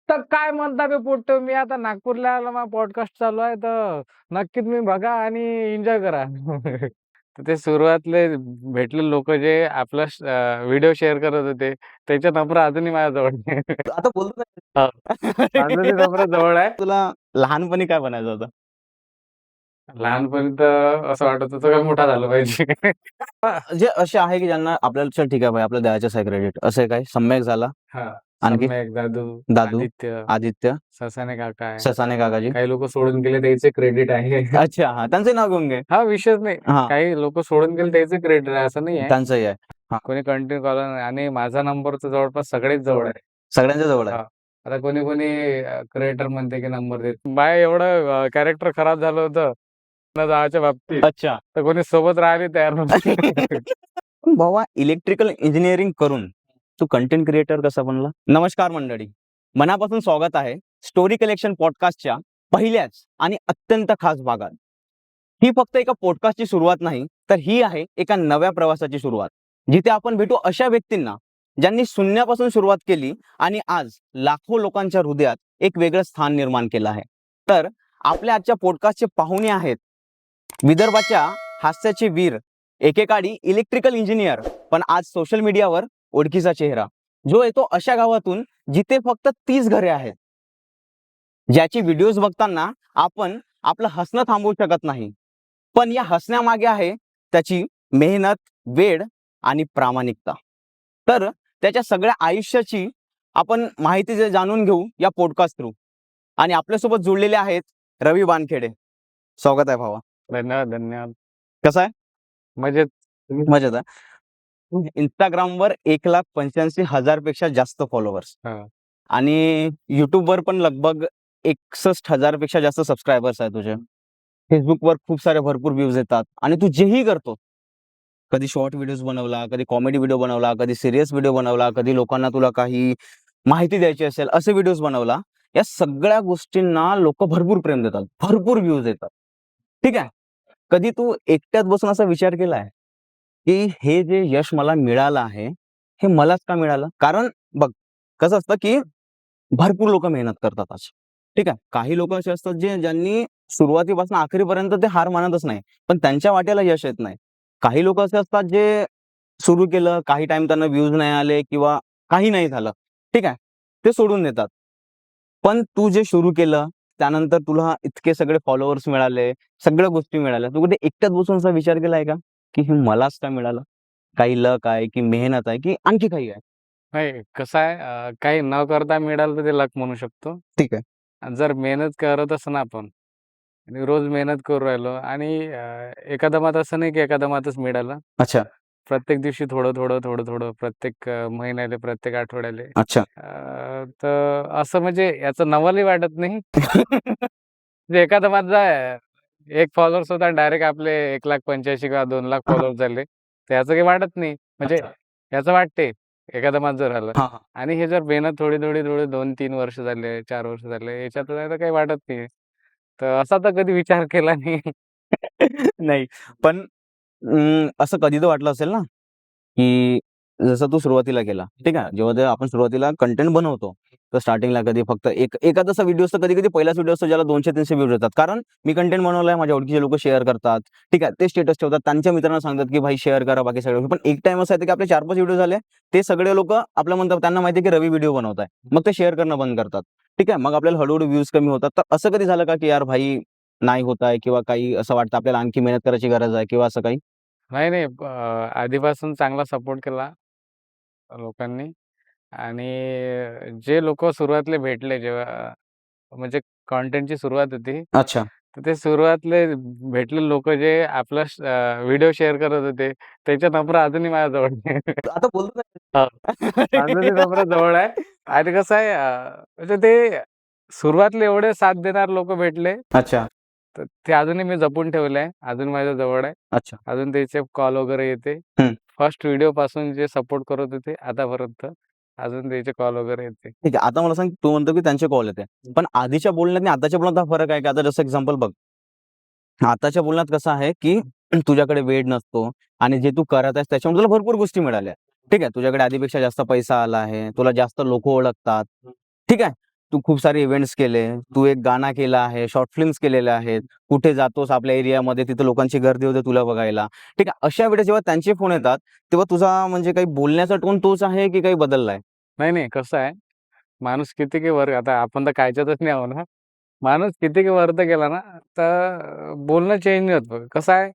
तर काय म्हणता बे पोट्टे, मी आता नागपूरला आलो, माझा पॉडकास्ट चालू आहे, तर नक्कीच मी बघा आणि एन्जॉय करा. तर ते सुरुवातले भेटले लोक जे आपला व्हिडिओ शेअर करत होते, त्याचा नंबर अजूनही माझ्याजवळ आहे. आता बोलतो हो, ना. माझं ते नंबर जवळ आहे. तुला लहानपणी काय बनायचं होतं? लहानपणी तर असं वाटत होतं का मोठा झालं पाहिजे. जे असे आहे की ज्यांना आपल्याला चल ठीक आहे भाई आपल्याला द्यायचं आहे क्रेडिट, असं काही सम्यक झाला, हा, आणखी सम्यक, दादू, दादू, आदित्य, आदित्य, ससाने काका आहे. ससाने काकाजी. काही लोक सोडून गेले, त्याचे क्रेडिट आहे. अच्छा, हा त्यांचे नाव घेऊन घे. हा विषयच नाही. हा, काही लोक सोडून गेले, त्याचे क्रेडिट आहे असं नाही आहे. त्यांचंही आहे. हा, कोणी कंटिन्यू कॉल, आणि माझा नंबर तर जवळपास सगळेच जवळ आहे. सगळ्यांच्या जवळ आहे. हा, आता कोणी कोणी क्रिएटर म्हणते की नंबर देत, बाय एवढं कॅरेक्टर खराब झालं होतं न जायच्या बाबतीत, अच्छा. तर कोणी सोबत राहिले तयार नव्हते. पण भावा, इलेक्ट्रिकल इंजिनिअरिंग करून तू कंटेंट क्रिएटर कसा बनला? नमस्कार मंडळी, मनापासून स्वागत आहे स्टोरी कलेक्शन पॉडकास्टच्या पहिल्याच आणि अत्यंत खास भागात. ही फक्त एका पॉडकास्टची सुरुवात नाही, तर ही आहे एका नव्या प्रवासाची सुरुवात, जिथे आपण भेटू अशा व्यक्तींना ज्यांनी शून्यापासून सुरुवात केली आणि आज लाखो लोकांच्या हृदयात एक वेगळं स्थान निर्माण केलं आहे. तर आपल्या आजच्या पॉडकास्टचे पाहुणे आहेत विदर्भाच्या हास्याचे वीर, एकेकाळी इलेक्ट्रिकल इंजिनियर, पण आज सोशल मीडियावर ओळखीचा चेहरा, जो येतो अशा गावातून जिथे फक्त 30 घरे आहेत, ज्याची व्हिडिओज बघताना आपण आपलं हसणं थांबवू शकत नाही. पण या हसण्यामागे आहे त्याची मेहनत, वेळ आणि प्रामाणिकता. तर त्याच्या सगळ्या आयुष्याची आपण माहिती जाणून घेऊ या पॉडकास्ट थ्रू. आणि आपल्यासोबत जोडलेले आहेत रवी बानखेडे. स्वागत आहे भावा. धन्यवाद, धन्यवाद. कसं आहे? मजेत. मजेत आहे. इंस्टाग्रामवर 1,85,000 पेक्षा जास्त फॉलोअर्स हा. आणि युट्यूबवर पण लगभग 61,000 पेक्षा जास्त सबस्क्रायबर्स आहे तुझे. फेसबुकवर खूप सारे भरपूर व्ह्यूज येतात आणि तू जेही करतो, कधी शॉर्ट व्हिडिओज बनवला, कधी कॉमेडी व्हिडिओ बनवला, कधी सिरियस व्हिडिओ बनवला, कधी लोकांना तुला काही माहिती द्यायची असेल असे व्हिडिओज बनवला. या सगळ्या गोष्टींना लोक भरपूर प्रेम देतात, भरपूर व्ह्यूज येतात. ठीक आहे. कधी तू एकट्यात बसून असा विचार केलाय की हे जे यश मला मिळालं आहे, हे मलाच का मिळालं? कारण बघ, कसं असतं की भरपूर लोक मेहनत करतात आज. ठीक आहे. काही लोक असे असतात ज्यांनी सुरुवातीपासून अखेरीपर्यंत ते हार मानतच नाही, पण त्यांच्या वाट्याला यश येत नाही. काही लोक असे असतात जे सुरू केलं, काही टाइम त्यांना व्ह्यूज नाही आले किंवा काही नाही झालं, ठीक आहे, ते सोडून देतात. पण तू जे सुरू केलं, त्यानंतर तुला इतके सगळे फॉलोअर्स मिळाले, सगळ्या गोष्टी मिळाल्या. तू कुठे एकट्यात बसून असा विचार केलाय का की हे मलाच का मिळालं? काही लक आहे की मेहनत आहे की आणखी काही आहे? नाही, कसं आहे, काही न करता मिळालं तर ते लक म्हणू शकतो. ठीक आहे. आणि जर मेहनत करत असं आपण आणि रोज मेहनत करू राहिलो, आणि एकादमात असं नाही की एकादमातच मिळालं. अच्छा. प्रत्येक दिवशी थोडं थोडं थोडं थोडं, प्रत्येक महिन्याला, प्रत्येक आठवड्याला, अच्छा. तर असं म्हणजे याचं नवलही वाटत नाही. म्हणजे एकादमात जाय, एक फॉलोअर्स होता, डायरेक्ट आपले 1,85,000 किंवा 2,00,000 फॉलोअर्स झाले, तर याचं काही वाटत नाही. म्हणजे अच्छा. याचं वाटते एकादमात जर आलं. हा, हा. आणि हे जर मेहनत थोडी थोडी थोडी 2-3 वर्ष झाले, 4 वर्ष झाले, याच्यात तर काही वाटत नाही. तर असा तर कधी विचार केला नाही. नाही, पण असं कधी तर वाटलं असेल ना, की जसं तू सुरुवातीला केला, ठीक आहे. जेव्हा ते आपण सुरुवातीला कंटेंट बनवतो, तर स्टार्टिंगला कधी फक्त एखादा व्हिडिओ असतो, कधी-कधी पहिलाच व्हिडिओ असतो ज्याला 200-300 व्ह्यूज येतात. कारण मी कंटेंट बनवलाय, माझ्या ओळखीचे लोकं शेअर करतात, ठीक आहे. ते स्टेटस ठेवतात, त्यांच्या मित्रांना सांगतात, की भाई शेअर करा बाकी सगळे. पण एक टाईम असा येतो, की आपले 4-5 व्हिडिओ झाले, ते सगळे लोकं आपल्याला म्हणतात, त्यांना माहिती आहे, की रवी व्हिडिओ बनवताय. मग ते शेअर करणं बंद करतात. ठीक आहे. मग आपल्याला हळू व्ह्यूज कमी होतात. तर असं कधी झालं का, की यार भाई नाही होत आहे किंवा काही असं वाटतं आपल्याला आणखी मेहनत करायची गरज आहे किंवा असं काही? नाही, नाही. आधीपासून चांगला सपोर्ट केला लोकांनी. आणि जे लोकं सुरुवातीला भेटले, जेव्हा म्हणजे कंटेंटची सुरुवात होती, अच्छा. तर ते सुरुवातीले भेटलेले लोकं जे आपला व्हिडिओ शेअर करत होते, त्याचा नंबर अजूनही माझ्याजवळ आहे. आता बोलतो हो. ना. माझा ते नंबर जवळ आहे. आणि कसं आहे, म्हणजे ते सुरुवातीला एवढे साथ देणारे लोकं भेटले, अच्छा. तर ते अजूनही मी जपून ठेवलं आहे. अजून माझ्या जवळ आहे. अच्छा. अजून त्याचे कॉल वगैरे येते. हं. फर्स्ट व्हिडिओपासून जे सपोर्ट करत होते आतापर्यंत, अजून त्याचे कॉल वगैरे येते. ठीक आहे. आता मला सांग, तू म्हणतो की त्यांचे कॉल येते. पण आधीच्या बोलण्यात आणि आताच्या बोलण्यात हा फरक आहे का? आता जसं एक्झाम्पल बघ. आताच्या बोलण्यात कसं आहे, की तुझ्याकडे वेळ नसतो आणि जे तू करत आहेस त्याच्यामुळे तुला भरपूर गोष्टी मिळाल्या. ठीक आहे. तुझ्याकडे आधीपेक्षा जास्त पैसा आला आहे. तुला जास्त लोकं ओळखतात. ठीक आहे. तू खूप सारे इव्हेंट्स केले, तू एक गाणं केलं आहे, शॉर्ट फिल्म्स केलेल्या आहेत, कुठे जातोस आपल्या एरियामध्ये तिथे लोकांची गर्दी होते तुला बघायला. ठीक आहे. अशा वेळेस जेव्हा त्यांचे फोन येतात, तेव्हा तुझा म्हणजे काही बोलण्याचा टोन तोच आहे की काही बदललाय? नाही, कसं आहे, माणूस किती काही वर आता आपण तर कायच्यातच नाही आहो ना. माणूस किती काही वरत गेला ना, तर बोलणं चेंज नाही होत बघ. कसं आहे,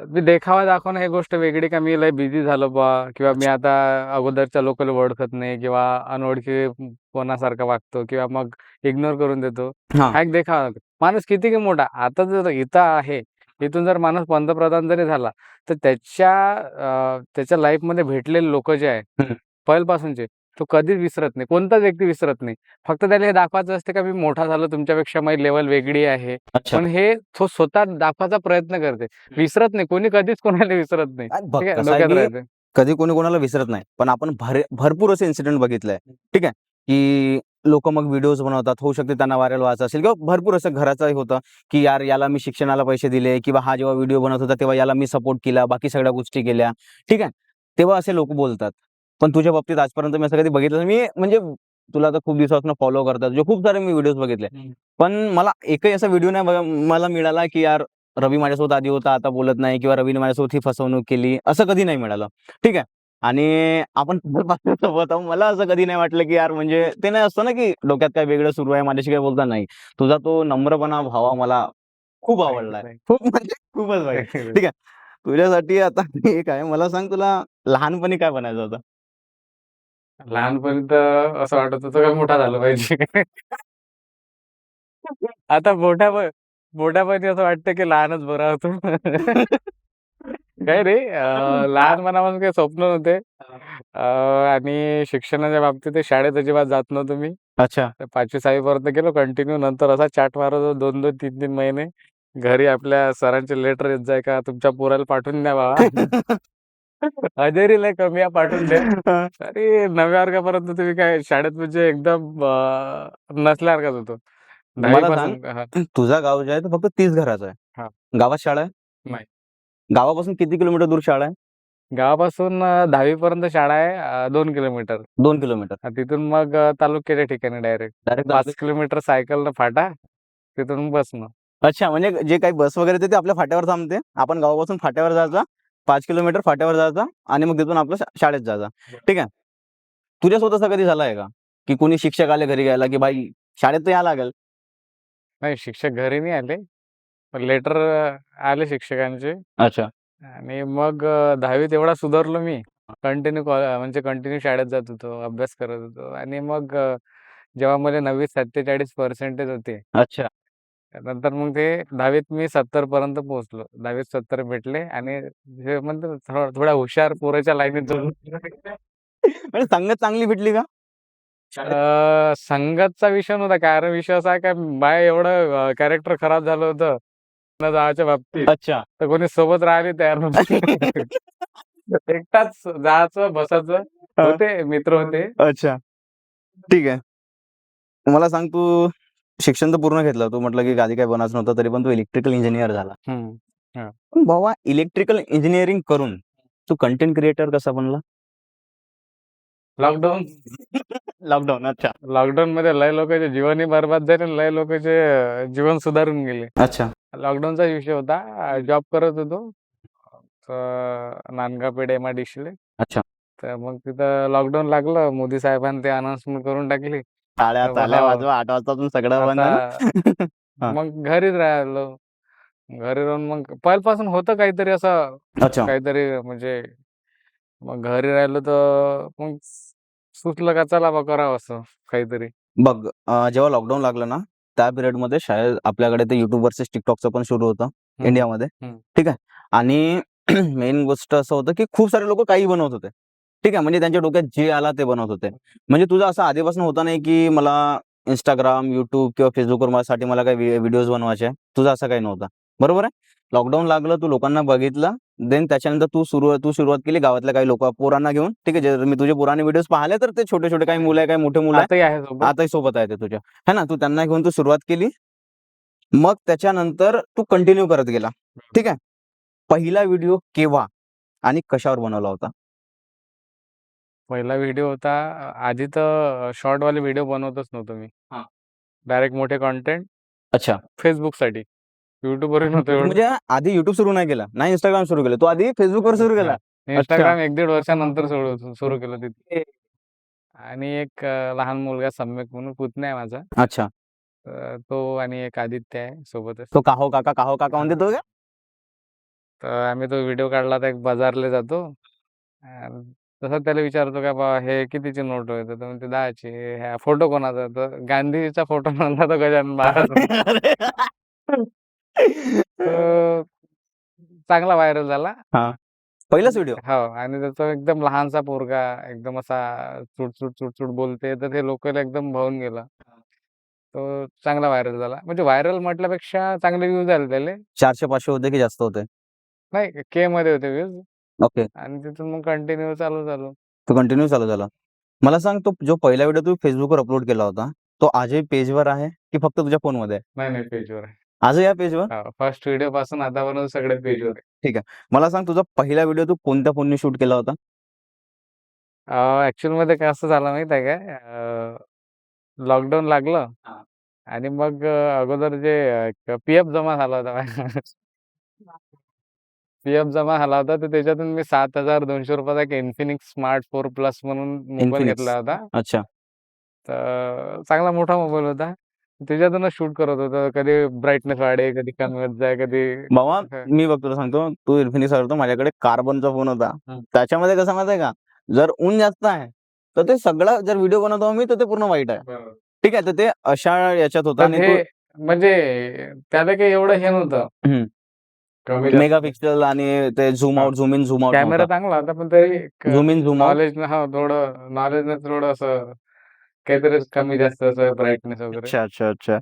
मी देखावा दाखवणं ही गोष्ट वेगळी, का मी लय बिझी झालो बा, किंवा मी अच्छा. आता अगोदरच्या लोकांना ओळखत नाही, किंवा अनोळखी कोणासारखा वागतो, किंवा मग इग्नोर करून देतो. हां. हा एक देखावा दाखवतो. माणूस किती काही मोठा, आता जर इथं आहे, इथून जर माणूस पंतप्रधान जरी झाला, तर त्याच्या लाईफमध्ये भेटलेले लोक जे आहे हं. पहिल्यापासूनचे, तो कधीच विसरत नाही. कोणताच व्यक्ती विसरत नाही. फक्त त्याला हे दाखवायचं असते, का मी मोठा झालो, तुमच्यापेक्षा माझी लेव्हल वेगळी आहे. अच्छा. पण हे तो स्वतः दाखवायचा प्रयत्न करते. विसरत नाही. कोणी कधीच कोणाला विसरत नाही. बघ ठीक आहे, कसं आहे डोक्यात की राहते. कधी कोणी कोणाला विसरत नाही. पण आपण भरपूर असे इन्सिडेंट बघितलंय. ठीक आहे, की लोकं मग व्हिडिओज बनवतात. होऊ शकते त्यांना व्हायरल व्हायचं असेल किंवा भरपूर असं घराचंही होतं, की यार याला मी शिक्षणाला पैसे दिले किंवा हा जेव्हा व्हिडिओ बनवत होता तेव्हा याला मी सपोर्ट केला, बाकी सगळ्या गोष्टी केल्या. ठीक आहे. तेव्हा असे लोकं बोलतात. पण तुझ्या बाबतीत आजपर्यंत मी असं कधी बघितलं नाही. मी म्हणजे तुला आता खूप दिवसापासून फॉलो करतात. जे खूप सारे मी व्हिडिओज बघितले. पण मला एकही असा व्हिडिओ नाही मला मिळाला, की यार रवी माझ्यासोबत आधी होता, आता बोलत नाही किंवा रवीने माझ्यासोबत ही फसवणूक केली. असं कधी नाही मिळालं. ठीक आहे. आणि आपण सोबत आहोत. मला असं कधी नाही वाटलं, की यार म्हणजे ते नाही असतं ना, की डोक्यात काय वेगळं सुरू आहे, माझ्याशी काही बोलता नाही. तुझा तो नम्रपणा, भावा मला खूप थँक आवडलाय. यू, खूप म्हणजे खूपच भाई. ठीक आहे. तुझ्यासाठी आता एक आहे. मला सांग तुला लहानपणी काय बनायचं होतं? लहानपणी तर असं वाटत होतं, का मोठा झालं पाहिजे. आता मोठ्यापणी असं वाटतं, की लहानच बरा होतो. काही नाही, लहानपणापासून काही स्वप्न नव्हते. आणि शिक्षणाच्या बाबतीत ते शाळेत अजिबात जात नव्हतो मी. अच्छा. 5वी-6वी पर्यंत गेलो कंटिन्यू. नंतर असा चाट मारत होतो 2-2, 3-3 महिने. घरी आपल्या सरांचे लेटर येत जाय, का तुमच्या पोराला पाठवून द्या बाबा. हजेरी लय कमी आहे, पाठवून द्या. हां. अरे 9व्या वर्गापर्यंत तुम्ही काय शाळेत म्हणजे एकदम नसल्यासारखाच होतो. 10वी मला सांग, पासून. हां, तुझं गाव जे आहे ते फक्त 30 घराचं आहे. हां. गावात शाळा आहे? नाही. गावापासून किती किलोमीटर दूर शाळा आहे? गावापासून 10वी पर्यंत शाळा आहे, 2 किलोमीटर. 2 किलोमीटर. तिथून मग तालुक्याच्या ठिकाणी डायरेक्ट डायरेक्ट 5 किलोमीटर सायकलनं फाटा, तिथून बसनं. अच्छा, म्हणजे जे काही बस वगैरे येते ते आपल्या फाट्यावर थांबते. आपण गावापासून फाट्यावर जायचा, 5 किलोमीटर फाट्यावर जायचा आणि मग तिथून आपलं शाळेत जायचा. ठीक आहे. तुझ्यासोबत असं कधी झालं आहे का? की कोणी शिक्षक आले घरी घ्यायला, की भाई शाळेत तर यावं लागेल? नाही, शिक्षक घरी नाही आले. पण लेटर आले शिक्षकांचे. अच्छा. आणि मग 10वीत एवढा सुधारलो मी. म्हणजे कंटिन्यू शाळेत जात होतो, अभ्यास करत होतो. आणि मग जेव्हा मला 9वीत 47 पर्सेंटेज होते, अच्छा. नंतर मग ते 10वीत मी 70 पर्यंत पोहोचलो. 10वीत 70 भेटले आणि जे म्हणतात ना, थोड्या हुशार पोराच्या लाईनीत जाऊन. म्हणजे संगत चांगली भेटली का? संगतचा विषय नव्हता. कारण विषय असा आहे, का माझं एवढं कॅरेक्टर खराब झालं होतं न जायच्या बाबतीत, अच्छा. तर कोणी सोबत राहायला तयार नव्हतं. एकटाच जायचं, बसायचं. हां. होते मित्र होते. अच्छा. ठीक आहे. मला सांग तू शिक्षण तर पूर्ण घेतलं. तू म्हटलं की आधी काही बनायचं नव्हतं, तरी पण तू इलेक्ट्रिकल इंजिनिअर झाला. हं. हां. पण भावा इलेक्ट्रिकल इंजिनिअरिंग करून तू कंटेंट क्रिएटर कसा बनला? लॉकडाऊन. लॉकडाऊन. अच्छा. लॉकडाऊनमध्ये लय लोकांचे जीवनही बरबाद झाले आणि लय लोकांचे जीवन सुधारून गेले. अच्छा. लॉकडाऊनचा विषय होता. जॉब करत होतो. नांदगावपेठ MIDCले. अच्छा. तर मग तिथं लॉकडाऊन लागलं. मोदी साहेबांनी ते अनाउन्समेंट करून टाकली. टाळ्या तर ताल्या वाजवा 8 वाजतापासून सगळं बंद आता आहे ना? हां. मग घरीच राहिलो. घरी राहून मग पहिल्यापासून होतं काहीतरी असं, अच्छा. काहीतरी म्हणजे मग घरी राहिलो तर मग सुचलं, का चला बा करावं असं काहीतरी. बघ जेव्हा लॉकडाऊन लागलं ना, त्या पिरियडमध्ये शाळेत आपल्याकडे ते YouTube वर्सेस TikTokचं पण सुरू होतं हं, हं. इंडियामध्ये. हं. ठीक आहे. आणि मेन गोष्ट असं होतं, की खूप सारे लोकं काहीही बनवत होते. ठीक आहे. म्हणजे त्यांच्या डोक्यात जे आला ते बनवत होते. म्हणजे तुझं असं आधीपासून होतं नाही, की मला Instagram, YouTube किंवा Facebookवर माझ्यासाठी मला काही व्हिडिओज बनवायचे आहे. तुझं असं काही नव्हतं. बरोबर आहे? लॉकडाऊन लागलं, तू लोकांना बघितलं. देन त्याच्यानंतर तू सुरुवात केली गावातल्या काही पोरांना घेऊन. ठीक आहे. जर मी तुझे पुराणे व्हिडिओज पाहिले तर ते छोटे-छोटे काही मुलं आहे, काही मोठे मुलं आहे. आताही आहे सोबत. आताही सोबत आहे ते तुझ्या. है ना? तू त्यांना घेऊन तू सुरुवात केली. मग त्याच्यानंतर तू कंटिन्यू करत गेला. ठीक आहे. पहिला व्हिडिओ केव्हा आणि कशावर बनवला होता? पहिला व्हिडिओ होता आधी तर शॉर्ट वाले व्हिडिओ बनवतच नव्हतो मी. हा. डायरेक्ट मोठे कॉन्टेंट अच्छा. फेसबुकसाठी. युट्यूबवरही नव्हतं एवढं. म्हणजे आधी युट्यूब सुरू नाही केला, नाही इंस्टाग्राम सुरू केलं, तू आधी फेसबुकवर सुरू केला. अच्छा. इंस्टाग्राम 1-1.5 वर्षानंतर सुरू केलं तिथे. ए, आणि एक लहान मुलगा सम्यक म्हणून पुतण्या आहे माझा. अच्छा. तो आणि एक आदित्य आहे सोबतच. तो काहो काका म्हणते तो का? तर आम्ही तो व्हिडिओ काढला तर एक बाजारला जातो. तसं त्याला विचारतो का बा हे कितीची नोट होते? तर म्हणते 10ची. ह्या फोटो कोणाचा? तर गांधीजीचा फोटो म्हणला तो गजानन महाराज. अरे. तो चांगला व्हायरल झाला. हा, पहिलाच व्हिडिओ. हो आणि त्याचा एकदम लहानसा पोरगा एकदम असा चुटचुट बोलते तर ते लोकांना एकदम भावून गेला. तो चांगला व्हायरल झाला. म्हणजे व्हायरल म्हटल्यापेक्षा चांगले व्ह्यूज आले त्याले. 400-500 होते की जास्त होते? नाही के मध्ये होते व्ह्यूज ओके. आणि तिथून मग कंटिन्यू चालू. तो कंटिन्यू चालू झाला. मला सांग, तो जो पहिला व्हिडिओ तू फेसबुकवर अपलोड केला होता, तो आजही पेजवर आहे की फक्त तुझ्या फोनमध्ये आहे? नाही पेजवर आहे. आजही या पेजवर? फर्स्ट व्हिडिओ पासून आतापर्यंत सगळे पेजवर आहे. ठीक आहे. मला सांग, तुझा पहिला व्हिडिओ तू कोणत्या फोनने शूट केला होता? ऍक्च्युअल मध्ये काय असं झालं माहित आहे काय? लॉकडाऊन लागलं हा. आणि मग अगोदर जे पीएफ जमा झाला होता. पीएफ जमा झाला होता तर त्याच्यातून मी 7,200 रुपयाचा एक इन्फिनिक्स स्मार्ट 4 प्लस म्हणून मोबाईल इन्फिनिक्स. घेतला होता. अच्छा. तर चांगला मोठा मोबाईल होता. त्याच्यातूनच शूट करत होतो. कधी ब्राईटनेस वाढे, कधी कमी होत जाय, कधी बाबा, मी बघ तुला सांगतो, तू इन्फिनिक्स वापरतो, माझ्याकडे कार्बनचा फोन होता. त्याच्यामध्ये कसं माहिती आहे का, जर ऊन जास्त आहे तर ते सगळं, जर व्हिडिओ बनवतो मी तर ते पूर्ण वाईट आहे. ठीक आहे, तर ते अशा याच्यात होतं. पण आणि हे म्हणजे त्याला काही एवढं हे नव्हतं. कमी जास्त. मेगापिक्सल आणि ते zoom out, zoom in, zoom out camera नव्हता. चांगला होता पण तरी zoom in, zoom out. Knowledge थोडं नॉलेज थोडं असं काहीतरी कमी जास्त असं ब्राईटनेस वगैरे. अच्छा.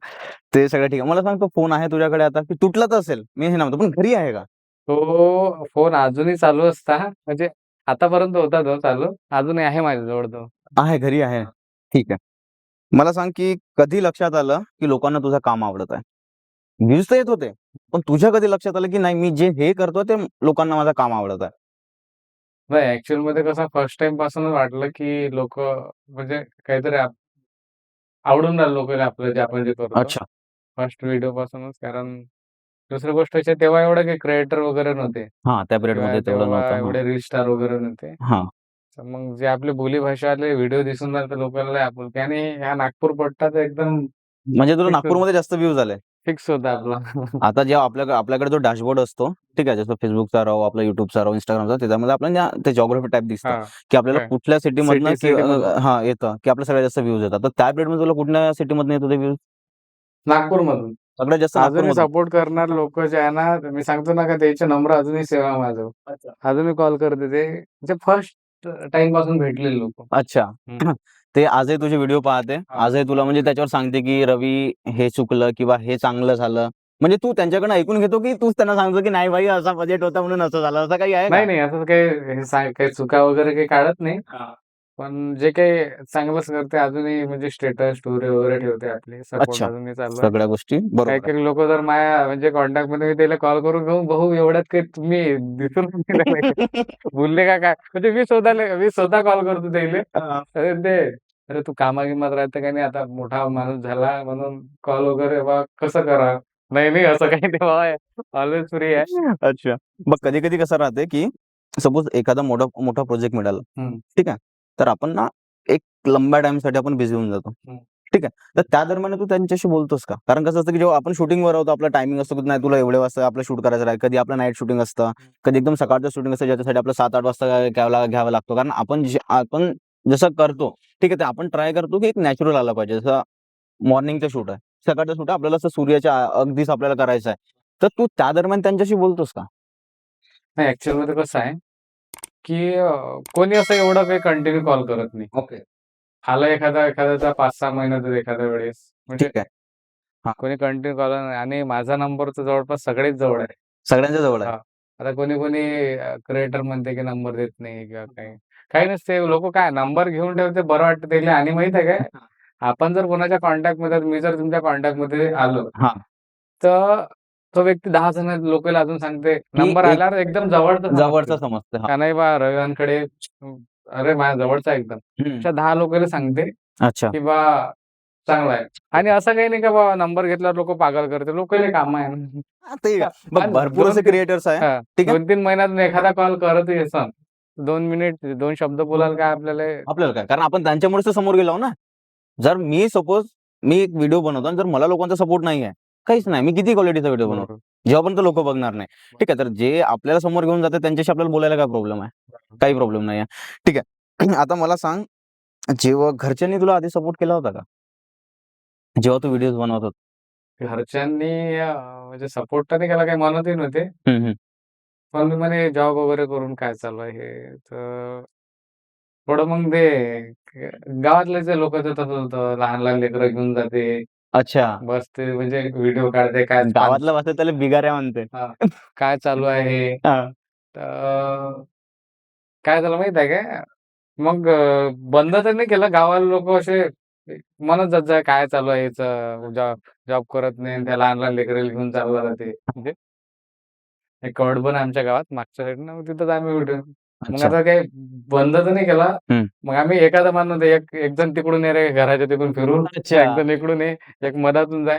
ते सगळं ठीक आहे. मला सांग, तो फोन आहे तुझ्याकडे आता की तुटला तर असेल, मी हे नव्हतं, पण घरी आहे का? तो फोन अजूनही चालू असता म्हणजे आतापर्यंत होता तो चालू, अजूनही आहे माझ्याजवळ तो. आहे, घरी आहे. ठीक आहे. मला सांग, की कधी लक्षात आलं की लोकांना तुझं काम आवडत आहे? व्ह्यूज तर येत होते, पण तुझ्या कधी लक्षात आलं की नाही, मी जे हे करतो ते लोकांना माझं काम आवडत आहे? नाही ऍक्च्युअल मध्ये कसं फर्स्ट टाइम पासूनच वाटलं की लोक म्हणजे काहीतरी आवडून राहिलं लोकांना आपलं जे आपण जे करतो. अच्छा. फर्स्ट व्हिडिओ पासूनच. कारण दुसरी गोष्ट अशी तेव्हा एवढे काही क्रिएटर वगैरे नव्हते हा, त्या पिरियड किंवा मध्ये तेवढं तेव्हा नव्हतं. एवढे रील स्टार वगैरे नव्हते. हा. तर मग जे आपले बोलीभाषावाले व्हिडिओ दिसून राहिले लोकांना आपुलकी आणि ह्या नागपूर पट्टा तर एकदम म्हणजे तुला नागपूरमध्ये जास्त व्ह्यूज आले? फिक्स होता आपला. आता जेव्हा आपल्याकडे जो डॅशबोर्ड असतो, ठीक आहे, जसं फेसबुकचा राहो, आपला युट्यूबचा राहो, इंस्टाग्रामचा, त्याच्यामध्ये आपल्याला ते जॉग्राफी टाईप दिसतं हा की आपल्याला काय? कुठल्या सिटीमधनं सिटी मधनं. हा येतं की आपल्या सगळ्यात जास्त व्ह्यूज येतात. तर त्या पिरियड मध्ये तुला कुठल्या सिटीमधनं येत होते व्ह्यूज? नागपूरमधून. सगळ्यात जास्त अजूनही नागपूरमधून? सपोर्ट करणार लोक जे आहे ना, मी सांगतो ना का त्याचे नंबर अजूनही सेव्ह आहे माझं. अजूनही कॉल करते ते. म्हणजे फर्स्ट टाइम पासून भेटलेले लोक. अच्छा. ते आजही तुझे व्हिडिओ पाहते, हा. आजही तुला म्हणजे त्याच्यावर सांगते की रवी हे चुकलं किंवा हे चांगलं झालं. म्हणजे तू त्यांच्याकडनं ऐकून घेतो की तूच त्यांना सांगतो की नाही भाई, असा बजेट होता म्हणून असं झालं, असं काही आहे का? नाही असं काही चुका वगैरे काही काढत नाही. पण जे काही चांगलंच करते अजूनही म्हणजे स्टेटस स्टोरी वगैरे ठेवते आपली. सपोर्ट अच्छा. अजूनही चालू आहे. सगळ्या गोष्टी बरोबर आहे. काही लोक जर माझ्या म्हणजे कॉन्टॅक्ट मध्ये मी त्याला कॉल करून घेऊ भाऊ एवढ्यात काही तुम्ही दिसून नाही राहिले. बोलले का काय म्हणजे मी स्वतः कॉल करतो त्याला. हा. अरे तू कामागिमात राहते का नाही, आता मोठा माणूस झाला म्हणून कॉल वगैरे बा कसं करा. नाही असं काही नाही बाबा, ऑलवेज फ्री आहे. अच्छा. मग कधी-कधी कसं राहते की सपोज एखादा मोठा प्रोजेक्ट मिळाला, हम्म. ठीक आहे, तर आपण ना एक लंब्या टाइमसाठी आपण बिझी होऊन जातो. ठीक आहे. तर त्या दरम्यान तू त्यांच्याशी बोलतोस का? कारण कसं असतं की जेव्हा आपण शूटिंगवर आहोत, आपला टायमिंग असतो की नाही तुला एवढे वाजता आपलं शूट करायचं आहे. कधी आपलं नाईट शूटिंग असतं, कधी एकदम सकाळचं शूटिंग असतं, ज्याच्यासाठी आपलं 7-8 वाजता घ्यावं लागतो. कारण आपण जसं करतो, ठीक आहे, ते आपण ट्राय करतो की एक नॅचरल आला पाहिजे. जसं मॉर्निंगचं शूट आहे, सकाळचं शूट आहे, आपल्याला असं सूर्याच्या अगदीच आपल्याला करायचं आहे. तर तू त्या दरम्यान त्यांच्याशी बोलतोस का? नाही ऍक्च्युअल मध्ये कसं आहे की कोणी असं एवढं काही कंटिन्यू कॉल करत नाही. ओके. आला एखाद्याचा 5-6 महिन्यातच एखाद्या वेळेस म्हणजे ठीक आहे. हां. कोणी कंटिन्यू कॉल आणि माझा नंबर तर जवळपास सगळेच जवळ आहे. सगळ्यांच्या जवळ आहे. हा. आता कोणी क्रिएटर म्हणते की नंबर देत नाही किंवा काही नसते. लोक काय नंबर घेऊन ठेवते, बरं वाटतं त्याला. आणि माहित आहे काय, आपण जर कोणाच्या कॉन्टॅक्ट मध्ये, मी जर तुमच्या कॉन्टॅक्ट मध्ये आलो हां. तर तो व्यक्ती 10 जण लोकांना अजून सांगते, नंबर एक आल्यावर एकदम जवळचा जवळचा समजते. हां. का नाही बा रविवारकडे अरे माझ्या जवळचा एकदम. अशा 10 लोकांना सांगते, अच्छा. की बा चांगला आहे. आणि असं काही नाही का बा नंबर घेतल्यावर लोकं पागल करते. लोकांना कामं आहे ना. हां, ते बघ आणि भरपूर असे 2-3 क्रिएटर्स आहे. हां, ठीक आहे. 2-3 महिन्यातून एखादा कॉल करतही असन. 2 मिनिट 2 शब्द बोलायला काय आपल्याला आपल्याला काय? कारण आपण त्यांच्यामुळेच तर समोर गेलो ना. जर मी सपोज मी एक व्हिडिओ बनवतो आणि जर मला लोकांचा सपोर्ट नाही आहे, काहीच नाही. मी किती क्वालिटीचा व्हिडिओ बनवतो. बरोबर. जेव्हापर्यंत लोकं बघणार नाही. ठीक आहे. तर जे आपल्याला समोर घेऊन जातात त्यांच्याशी आपल्याला बोलायला काय प्रॉब्लेम आहे? काही प्रॉब्लेम नाही आहे. ठीक आहे. आता मला सांग, जेव्हा घरच्यांनी तुला आधी सपोर्ट केला होता का? जेव्हा तू व्हिडिओज बनवत होता? घरच्यांनी म्हणजे सपोर्ट तर नाही केला, काही म्हणतही नव्हते. हं, हं. पण मी म्हणे जॉब वगैरे करून काय चालू आहे हे. तर थोडं मग ते गावातले जे लोकं ते तसंच होतं. लहान-लहान लेकरं घेऊन जाते. अच्छा. बसते म्हणजे व्हिडिओ काढते काय गावातला भाषेत त्याला बिगाऱ्या म्हणते. हां, काय चालू आहे? हां. तर काय झालं माहीत आहे काय? मग बंद तर नाही केलं. गावाला लोकं असे म्हणत जात जा, "काय चालू आहे याचं? जॉब जॉब करत नाही आणि त्या लहान-लहान लेकराला घेऊन चालला जाते." म्हणजे एक कवडबन आहे आमच्या गावात मागच्या साईडनं. मग तिथंच आम्ही व्हिडिओ मग अच्छा. आता काही बंद तर नाही केला. हं. मग आम्ही एखादा माणूस एक एक जण तिकडून ये रे घराच्या तिकडून फिरून, अच्छा. एक जण इकडून ये, एक मधातून जाय.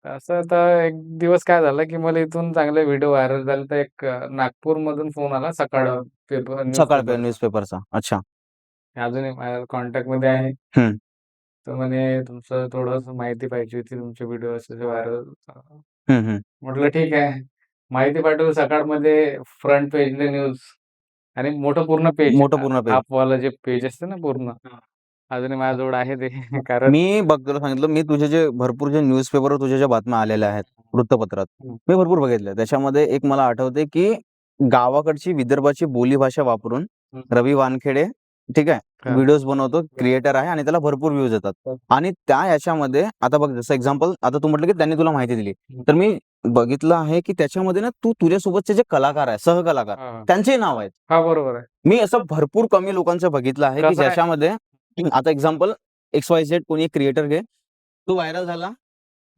असं तर एक दिवस काय झालं, की मला इथून चांगले व्हिडिओ व्हायरल झाले. तर एक नागपूरमधून फोन आला सकाळ पेपर सकाळ न्यूजपेपर. न्यूजपेपरचा. अच्छा. अजूनही माझ्या कॉन्टॅक्टमध्ये आहे. हं. तर म्हणे तुमचं थोडंसं माहिती पाहिजे होती. तुमचे व्हिडिओ असे व्हायरल हं, हं. म्हटलं ठीक आहे. माहिती पाठवू सकाळमध्ये फ्रंट पेजला न्यूज आणि मोठं पूर्ण पेज मोठं पूर्ण पेज. हाफवालं जे पेज असतं ना पूर्ण. अजूनही माझ्याजवळ आहे ते. कारण मी बघ तुला सांगितलं, मी तुझे जे भरपूर जे न्यूजपेपरवर तुझ्या ज्या बातम्या आलेल्या आहेत, वृत्तपत्रात, हं, मी भरपूर बघितल्या. त्याच्यामध्ये एक मला आठवतंय, की गावाकडची विदर्भाची बोलीभाषा वापरून हं. रवी वानखेडे, ठीक आहे, हां. व्हिडिओज बनवतो, क्रिएटर आहे आणि त्याला भरपूर व्ह्यूज येतात. हो. आणि त्या याच्यामध्ये आता बघ जसं एक्झाम्पल आता तू म्हटलं, की त्यांनी तुला माहिती दिली. हं. तर मी बघितलं आहे, की त्याच्यामध्ये ना तू तुझ्यासोबतचे जे कलाकार आहे, सहकलाकार हां, हां. त्यांचेही नाव आहेत. हां, बरोबर आहे. मी असं भरपूर कमी लोकांचं बघितलं आहे, की कसं आहे ज्याच्यामध्ये आता एक्झाम्पल XYZ कोणी एक क्रिएटर घे, तो व्हायरल झाला,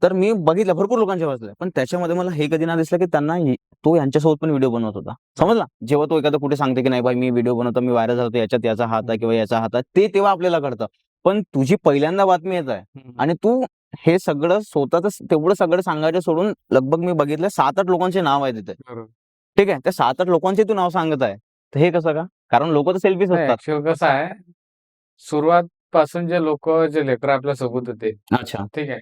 तर मी बघितलं भरपूर लोकांचे वाचले. पण त्याच्यामध्ये मला हे कधी नाही दिसलं, की त्यांना तो यांच्यासोबत पण व्हिडिओ बनवत होता. समजला? जेव्हा तो एखादा कुठे सांगते, की नाही भाई मी व्हिडिओ बनवतो, मी व्हायरल झालो, याच्यात याचा हात आहे किंवा याचा हात आहे. ते तेव्हा आपल्याला कळतं. पण तुझी पहिल्यांदा बातमी येत आहे हं, आणि तू हे सगळं स्वतःच तेवढं सगळं सांगायचं सोडून लगभग मी बघितलं 7-8 लोकांचे नाव आहे तिथे. बरोबर. ठीक आहे. त्या 7-8 लोकांचे तू नाव सांगत आहे. तर हे कसं का? कारण लोकं तर सेल्फीच नाही असतात. ॲक्चुअल कसं आहे, सुरुवातपासून जे लोकं जे लेकरं आपल्यासोबत होते, अच्छा. ठीक आहे.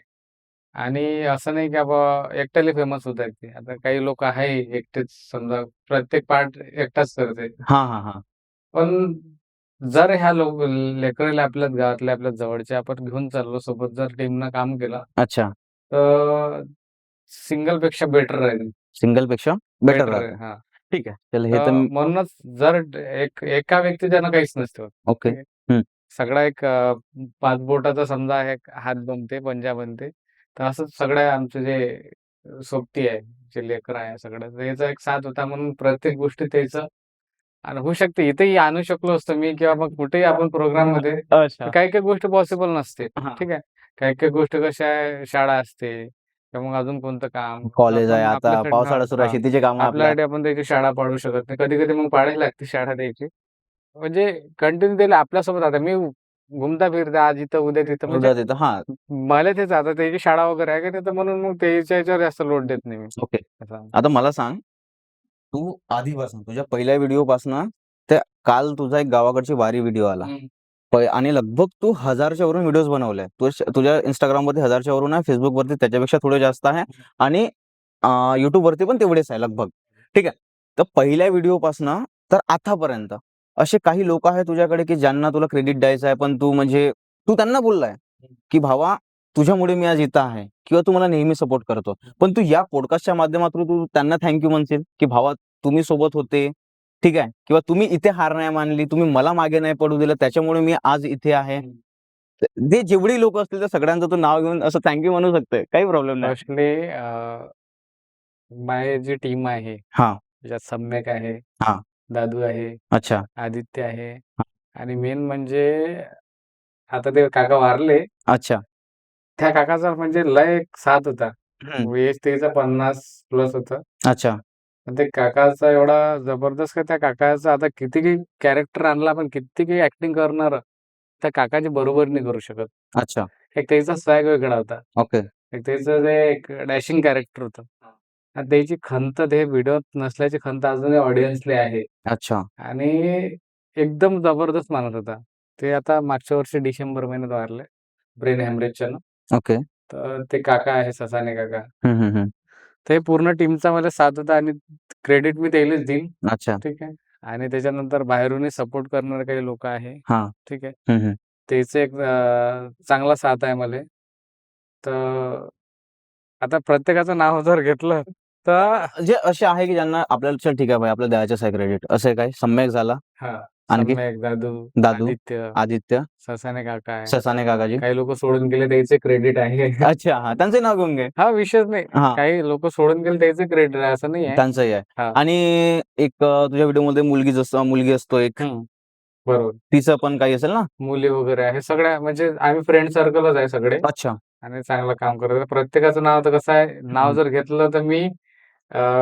आणि असं नाही की बाबा एकट्याला फेमस होत आहेत ते. आता काही लोकं आहे एकटेच समजा प्रत्येक पार्ट एकटाच करते. हां, हां, हां. पण जर ह्या लेकराला आपल्याच गावातल्या, आपल्या जवळच्या आपण घेऊन चाललो सोबत जर टीमनं काम केलं, अच्छा. तर सिंगलपेक्षा बेटर राहील. सिंगलपेक्षा बेटर बेटर आहे. राहतं. हां. ठीक आहे. चल हे तर तर म्हणूनच जर एका व्यक्तीच्यानं काहीच नसतं होत. ओके. ठीक आहे. हं. सगळा एक 5 बोटाचा समजा एक हात बनते, पंजा बनते. तर असंच सगळ्या आमचे जे सोबती आहे, जे लेकरं आहे सगळं, तर याचा एक साथ होता म्हणून प्रत्येक गोष्टी त्याचं आणि होऊ शकते इथेही आणू शकलो असतो मी किंवा मग कुठेही आपण प्रोग्राममध्ये. तर अच्छा. काही-काही गोष्टी पॉसिबल नसते. हां. ठीक आहे. काही-काही गोष्टी कशा आहे, शाळा असते किंवा मग अजून कोणतं काम. तर कॉलेज आहे आपण आता, आपल्यासाठी हां, पावसाळा सुरू आहे, हां. शेतीची कामं आपल्या. आपल्यासाठी आपण त्याची शाळा पाडू शकत नाही. कधी-कधी मग पाडायला लागते शाळा द्यायची. म्हणजे कंटिन्यू त्याला आपल्यासोबत आता मी घुमता-फिरता आज इथं, उद्या तिथं म्हणजे उद्या तिथं हां. मला तेच आता त्याची शाळा वगैरे आहे का नाही, तर म्हणून मग त्याच्या ह्याच्यावर जास्त लोड देत नाही मी. ओके. असं. आता मला सांग, तू आधीपासून तुझ्या पहिल्या व्हिडिओपासनं ते काल तुझा एक गावाकडची वारी व्हिडिओ आला. हं. आणि लगभग तू 1000च्या वरून व्हिडिओज बनवले. तुझ्या Instagramवरती 1000च्या वरून आहे, Facebookवरती त्याच्यापेक्षा थोडे जास्त आहे आणि YouTubeवरती पण तेवढेच आहे लगभग. ठीक आहे. तर पहिल्या व्हिडिओपासनं तर आतापर्यंत असे काही लोकं आहेत तुझ्याकडे, की ज्यांना तुला क्रेडिट द्यायचं आहे, पण तू म्हणजे तू त्यांना बोललाय, की "भावा, तुझ्यामुळे मी आज इथं आहे किंवा तू मला नेहमी सपोर्ट करतो." पण तू या पॉडकास्टच्या माध्यमातून तू त्यांना थँक यू म्हणशील, की "भावा, तुम्ही सोबत होते." ठीक आहे. किंवा तुम्ही इथे हार नाही मानली, तुम्ही मला मागे नाही पडू दिलं, त्याच्यामुळे मी आज इथे आहे. हं. जे जेवढी लोकं असतील त्या सगळ्यांचं तू नाव घेऊन असं थँक यू म्हणू शकतोय. काही प्रॉब्लेम नाही. फर्स्टली माझी जी टीम आहे, हां, त्याच्यात सम्यक आहे, हां. दादू आहे, अच्छा. आदित्य आहे हां. आणि मेन म्हणजे आता ते काका वारले. अच्छा. त्या काकाचा म्हणजे लय एक साथ होता. हं. एज त्याचा 50 प्लस होतं. अच्छा. पण ते काकाचा एवढा जबरदस्त का त्या काकाचा आता किती काही कॅरेक्टर आणला आपण किती काही ऍक्टिंग करणार त्या काकाची बरोबर नाही करू शकत. अच्छा. एक त्याचा स्वॅग वेगळा होता. ओके. एक त्याचं ते एक डॅशिंग कॅरेक्टर होतं. आणि त्याची खंत ते व्हिडिओत नसल्याची खंत अजूनही ऑडियन्सला आहे. अच्छा. आणि एकदम जबरदस्त माणूस होता. ते आता मागच्या वर्षी डिसेंबर महिन्यात वारले. ब्रेन हॅमरेजच्यानं. ओके. तर ते काका आहे ससाणे काका. हं, हं, हं. ते पूर्ण टीमचा मला साथ होता आणि क्रेडिट मी त्यालाच देईन. अच्छा. ठीक आहे. आणि त्याच्यानंतर बाहेरूनही सपोर्ट करणारे काही लोकं आहे. हां. ठीक आहे. हं, हं. त्याचं एक चांगला साथ आहे मले. तर आता प्रत्येकाचं नाव जर घेतलं तर जे असे आहे की ज्यांना आपल्याला चल ठीक आहे भाई आपल्याला द्यायचंच आहे क्रेडिट. असं आहे काय? सम्यक झाला. हां. आणखी? सम्यक, दादू, दादू, आदित्य, आदित्य, ससाणे काका आहे. ससाणे काकाजी. काही लोकं सोडून गेले त्याचे क्रेडिट आहे. अच्छा. हां. त्यांचे नाव घेऊन घे. हा विषयच नाही. हां. काही लोकं सोडून गेले त्याचे क्रेडिट आहे असं नाही आहे. त्यांचंही आहे. हां. आणि एक तुझ्या व्हिडिओमध्ये मुलगी असतो एक. बरोबर. तिचं पण काही असेल ना? मुली वगैरे आहे. सगळ्या म्हणजे आम्ही फ्रेंड सर्कलच आहे सगळे. अच्छा. आणि चांगलं काम करत आहे. प्रत्येकाचं नाव तर कसं आहे, नाव जर घेतलं तर मी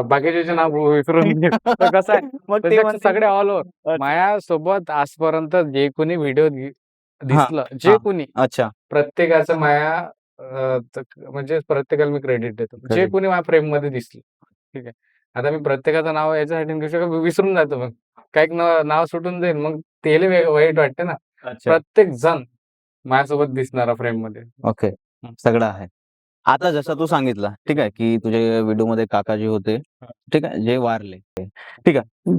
बाकीच्याचे नाव विसरून घेईन. तर कसं आहे, मग ते त्याच्यात म्हणतील सगळे ऑल ओव्हर. अच्छा. माझ्यासोबत आजपर्यंत जे कोणी व्हिडिओ हां. दिसलं, जे हां. कोणी अच्छा. प्रत्येकाचं म्हणजे प्रत्येकाला मी क्रेडिट देतो. जे Credit. कोणी माझ्या फ्रेममध्ये दिसलं. ठीक आहे. आता मी प्रत्येकाचं नाव याच्यासाठी नाही घेऊ शकत, विसरून जातो मग. काही नाव सुटून जाईल मग त्याला वाईट वाटते ना. अच्छा. प्रत्येक जण माझ्यासोबत दिसणारा फ्रेममध्ये. ओके. सगळं आहे. आता जसं तू सांगितलं, ठीक आहे, की तुझ्या व्हिडिओमध्ये काकाजी होते, ठीक आहे, जे वारले. ठीक आहे.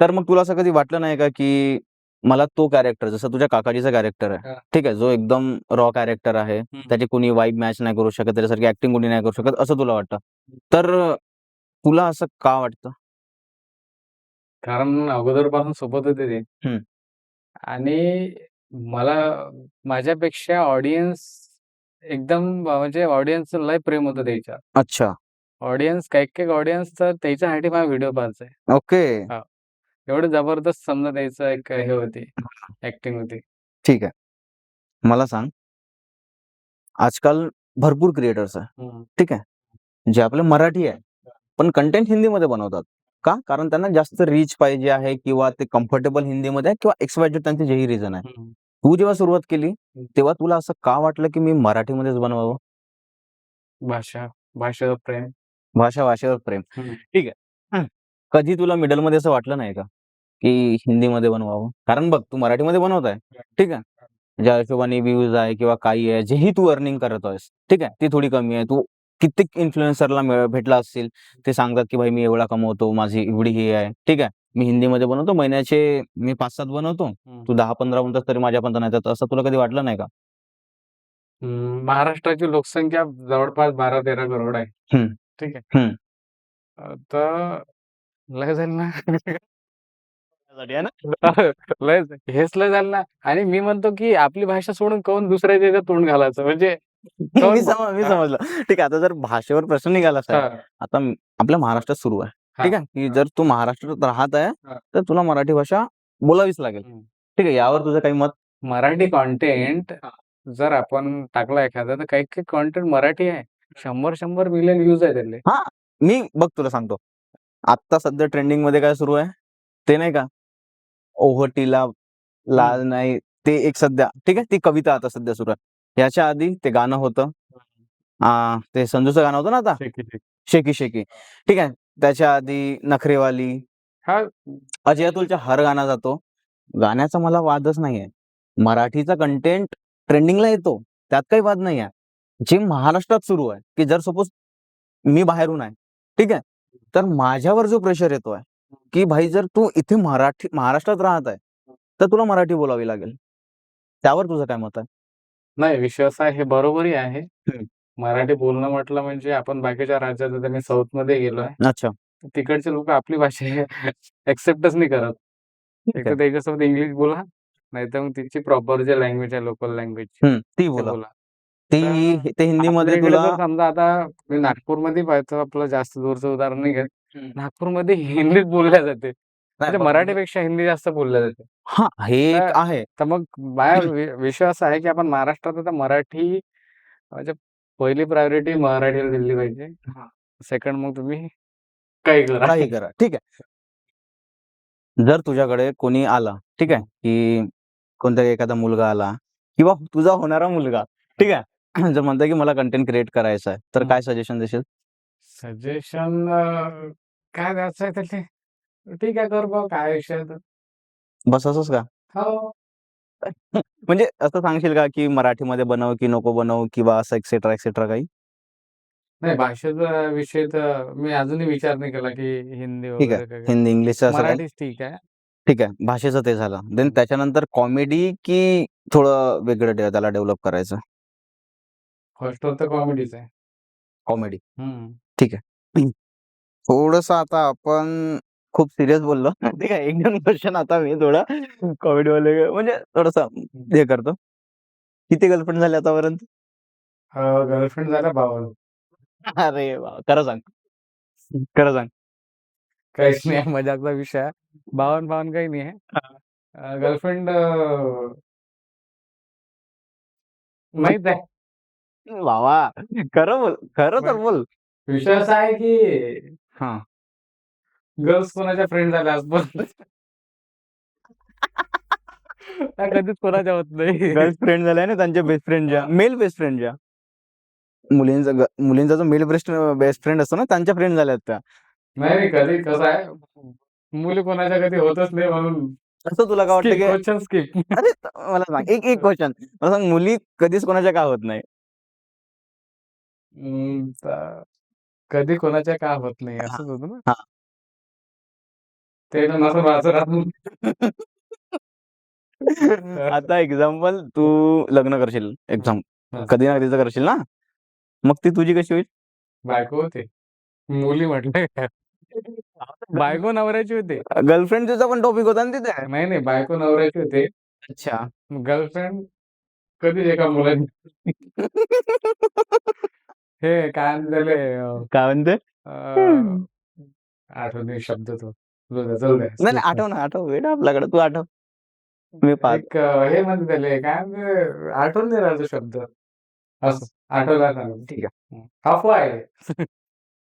तर मग तुला असं कधी वाटलं नाही का, की मला तो कॅरेक्टर जसं तुझ्या काकाजीचा कॅरेक्टर आहे, हां. ठीक आहे, जो एकदम रॉ कॅरेक्टर आहे, त्याची कुणी वाइब मॅच नाही करू शकत, त्याच्यासारखी ॲक्टिंग कुणी नाही करू शकत, असं तुला वाटतं. तर तुला असं का वाटतं? कारण अगोदरपासून सोबत होते ते. हं. आणि मला माझ्यापेक्षा ऑडियन्स एकदम म्हणजे ऑडियन्सचं लय प्रेम होतं त्याच्यावर. अच्छा. ऑडियन्स काही ऑडियन्स तर त्याच्यासाठी माझा व्हिडिओ पाहायचे. ओके. हां. एवढं जबरदस्त समजा त्याचं एक हे होती, ॲक्टिंग होती. ठीक आहे. मला सांग, आजकाल भरपूर क्रिएटर्स आहे, ठीक आहे, जे आपले मराठी आहे, पण कंटेंट हिंदीमध्ये बनवतात. का? कारण त्यांना जास्त रीच पाहिजे आहे किंवा ते कम्फर्टेबल हिंदीमध्ये आहे किंवा XYZ त्यांचे जेही रिझन आहे. तू जेव्हा सुरुवात केली, तेव्हा तुला असं का वाटलं, की मी मराठीमध्येच बनवावं? भाषेवर प्रेम. भाषेवर प्रेम. ठीक आहे. कधी तुला मिडलमध्ये असं वाटलं नाही का, की हिंदीमध्ये बनवावं? कारण बघ, तू मराठीमध्ये बनवत आहे, ठीक आहे. ज्या हिशोबाने व्ह्यूज आहे किंवा काही आहे, जेही तू अर्निंग करत आहेस, ठीक आहे, ती थोडी कमी आहे. तू कित्येक इन्फ्लुएन्सरला भेटला असशील, ते सांगतात, की भाई मी एवढा कमवतो, माझी एवढी हे आहे, ठीक आहे. मी हिंदीमध्ये बनवतो, महिन्याचे मी 5-7 बनवतो, तू 10-15 बनवतोस तरी माझ्यापर्यंत नाही येत. असं तुला कधी वाटलं नाही का? महाराष्ट्राची लोकसंख्या जवळपास 12-13 करोड आहे. हं, ठीक आहे. हं. तर लय झालं ना. आहे ना? लय हेच लय झालं ना. आणि मी म्हणतो, की आपली भाषा सोडून काहून दुसऱ्याच्या ह्याच्यात तोंड घालायचं? म्हणजे मी काहून हां, समजलं. ठीक आहे, आता जर भाषेवर प्रश्न निघालाच आहे, हां, आता आपल्या महाराष्ट्रात सुरू आहे, ठीक आहे, की जर तू महाराष्ट्रात राहत आहे, हां. तर तुला मराठी भाषा बोलावीच लागेल. ठीक आहे, यावर तुझं काही मत? मराठी कंटेंट जर आपण टाकला एखादा, तर काही-काही कंटेंट मराठी आहे. 100-100 मिलियन व्ह्यूज आहे त्याले. हां, मी बघ तुला सांगतो. आत्ता सध्या ट्रेंडिंगमध्ये काय सुरू आहे? ते नाही का, ओहोटीला लाल नाही, ते एक सध्या ठीक आहे, ती कविता आता सध्या सुरू आहे. याच्या आधी ते गाणं होतं, ते संजूचं गाणं होतं ना आता, शेकी शेकी. शेकी शेकी. ठीक आहे. त्याच्या आधी नखरेवाली, हां, अजय अतुलचा हर गाणं जातो. गाण्याचा मला वादच नाहीये. मराठीचा कंटेंट ट्रेंडिंगला येतो. त्यात काही वाद नाही आहे. जे महाराष्ट्रात सुरू आहे, की जर सपोज मी बाहेरून आहे, ठीक आहे. तर माझ्यावर जो प्रेशर येतोय, की भाई जर तू इथे महाराष्ट्रात राहत आहे, तर तुला मराठी बोलावी लागेल. त्यावर तुझं काय मत आहे? नाही विषय असा आहे, हे बरोबरही आहे. हं. मराठी बोलणं म्हटलं म्हणजे आपण बाकीच्या राज्यात आता मी साऊथमध्ये गेलोय. अच्छा. तिकडचे लोकं आपली भाषा एक्सेप्टच नाही करत. ठीक एक आहे. तर त्याच्यासोबत इंग्लिश बोला, नाहीतर मग तिची प्रॉपर जे लँग्वेज आहे लोकल लँग्वेज ती ते बोला. बोला. ते तर हिंदीमध्ये आपल्या इकडे तुला जर समजा आता मी नागपूरमध्ये पाहतो आपलं जास्त दूरचं उदाहरण नाही घेत. नागपूरमध्ये हिंदीच बोलल्या जाते. नाही म्हणजे बरोबर. मराठीपेक्षा हिंदी जास्त बोलल्या जाते. हां, हे एक तर आहे. तर मग माझा विषय असा आहे, की आपण महाराष्ट्रात आता मराठी म्हणजे पहिली प्रायोरिटी मराठीला दिली पाहिजे. सेकंड मग तुम्ही काही करा. काही करा. ठीक आहे. जर तुझ्याकडे कोणी आला, ठीक आहे, की कोणता एखादा मुलगा आला किंवा तुझा होणारा मुलगा, ठीक आहे, जर म्हणतोय की मला कंटेंट क्रिएट करायचा आहे, तर काय सजेशन देशील? सजेशन काय द्यायचं आहे त्याले? ठीक आहे, कर बा, काय विषय आहे तर. बस असंच का? हो. म्हणजे असं सांगशील का की मराठीमध्ये बनव की नको बनवू किंवा असं एक्सेट्रा एक्सेट्रा काही? नाही, भाषेचा विषय तर मी अजूनही विचार नाही केला की हिंदी ठीक आहे. वगैरे काय. हिंदी, इंग्लिशचं असं काही? मराठीच ठीक आहे. ठीक आहे. भाषेचं ते झालं. देन त्याच्यानंतर कॉमेडी की थोडं वेगळं त्याला डेव्हलप करायचं? फर्स्ट तर कॉमेडीच आहे. कॉमेडी. हं. ठीक आहे. थोडंसं आता आपण खूप सीरियस बोललो. ठीक आहे. 1-2 क्वेश्चन आता मी थोडं कॉमेडीवाले म्हणजे थोडंसं हे करतो. किती गर्लफ्रेंड झाले आतापर्यंत? गर्लफ्रेंड झाल्या 52. अरे वाह! खरं सांग. खरं सांग. काहीच नाही आहे, मजाकचा विषय आहे. 52 काही नाही आहे. गर्लफ्रेंड नाहीच आहे. भावा खरं बोल. खरं तर बोल. विषय असा आहे की हां. गर्ल्स कोणाच्या फ्रेंड झाल्या आजपर्यंत. त्या कधीच कोणाच्या होत नाही. गर्ल्स फ्रेंड झाल्या ना त्यांच्या बेस्ट फ्रेंडच्या, मेल बेस्ट फ्रेंडच्या. मुलींचा जो मेल बेस्ट फ्रेंड असतो ना, त्यांच्या फ्रेंड झाल्यात त्या. नाही, कधी कसं आहे, मुली कोणाच्या कधी होतच नाही म्हणून असं तुला काय वाटतं की क्वेश्चन स्किप. अरे मला सांग एक क्वेश्चन मला सांग, मुली कधीच कोणाच्या का होत नाही? तर कधी कोणाच्या का होत नाही हां, असंच होतं ना. हां. ते तर नसं माझं राहत. आता एक्झाम्पल तू लग्न करशील, हां. कधी ना कधीच करशील ना? मग ती तुझी कशी होईल? बायको होते. मुली म्हटले बायको नवऱ्याची होते. गर्लफ्रेंडचा पण टॉपिक होता ना तिथे. नाही, नाही, बायको नवऱ्याची होते. अच्छा. गर्लफ्रेंड कधीच एका मुलाची. हे काय म्हणतात त्याले काय म्हणते? आठवत नाही शब्द तो. जाऊ द्या. नाही, नाही, आठव ना, आठव. वेड आपल्याकडे, तू आठव. मी पाहतो. एक हे म्हणते त्याले काय म्हणते, आठवून नाही राहिला तो शब्द. असं आठवला ना. ठीक आहे. अफवा आहे.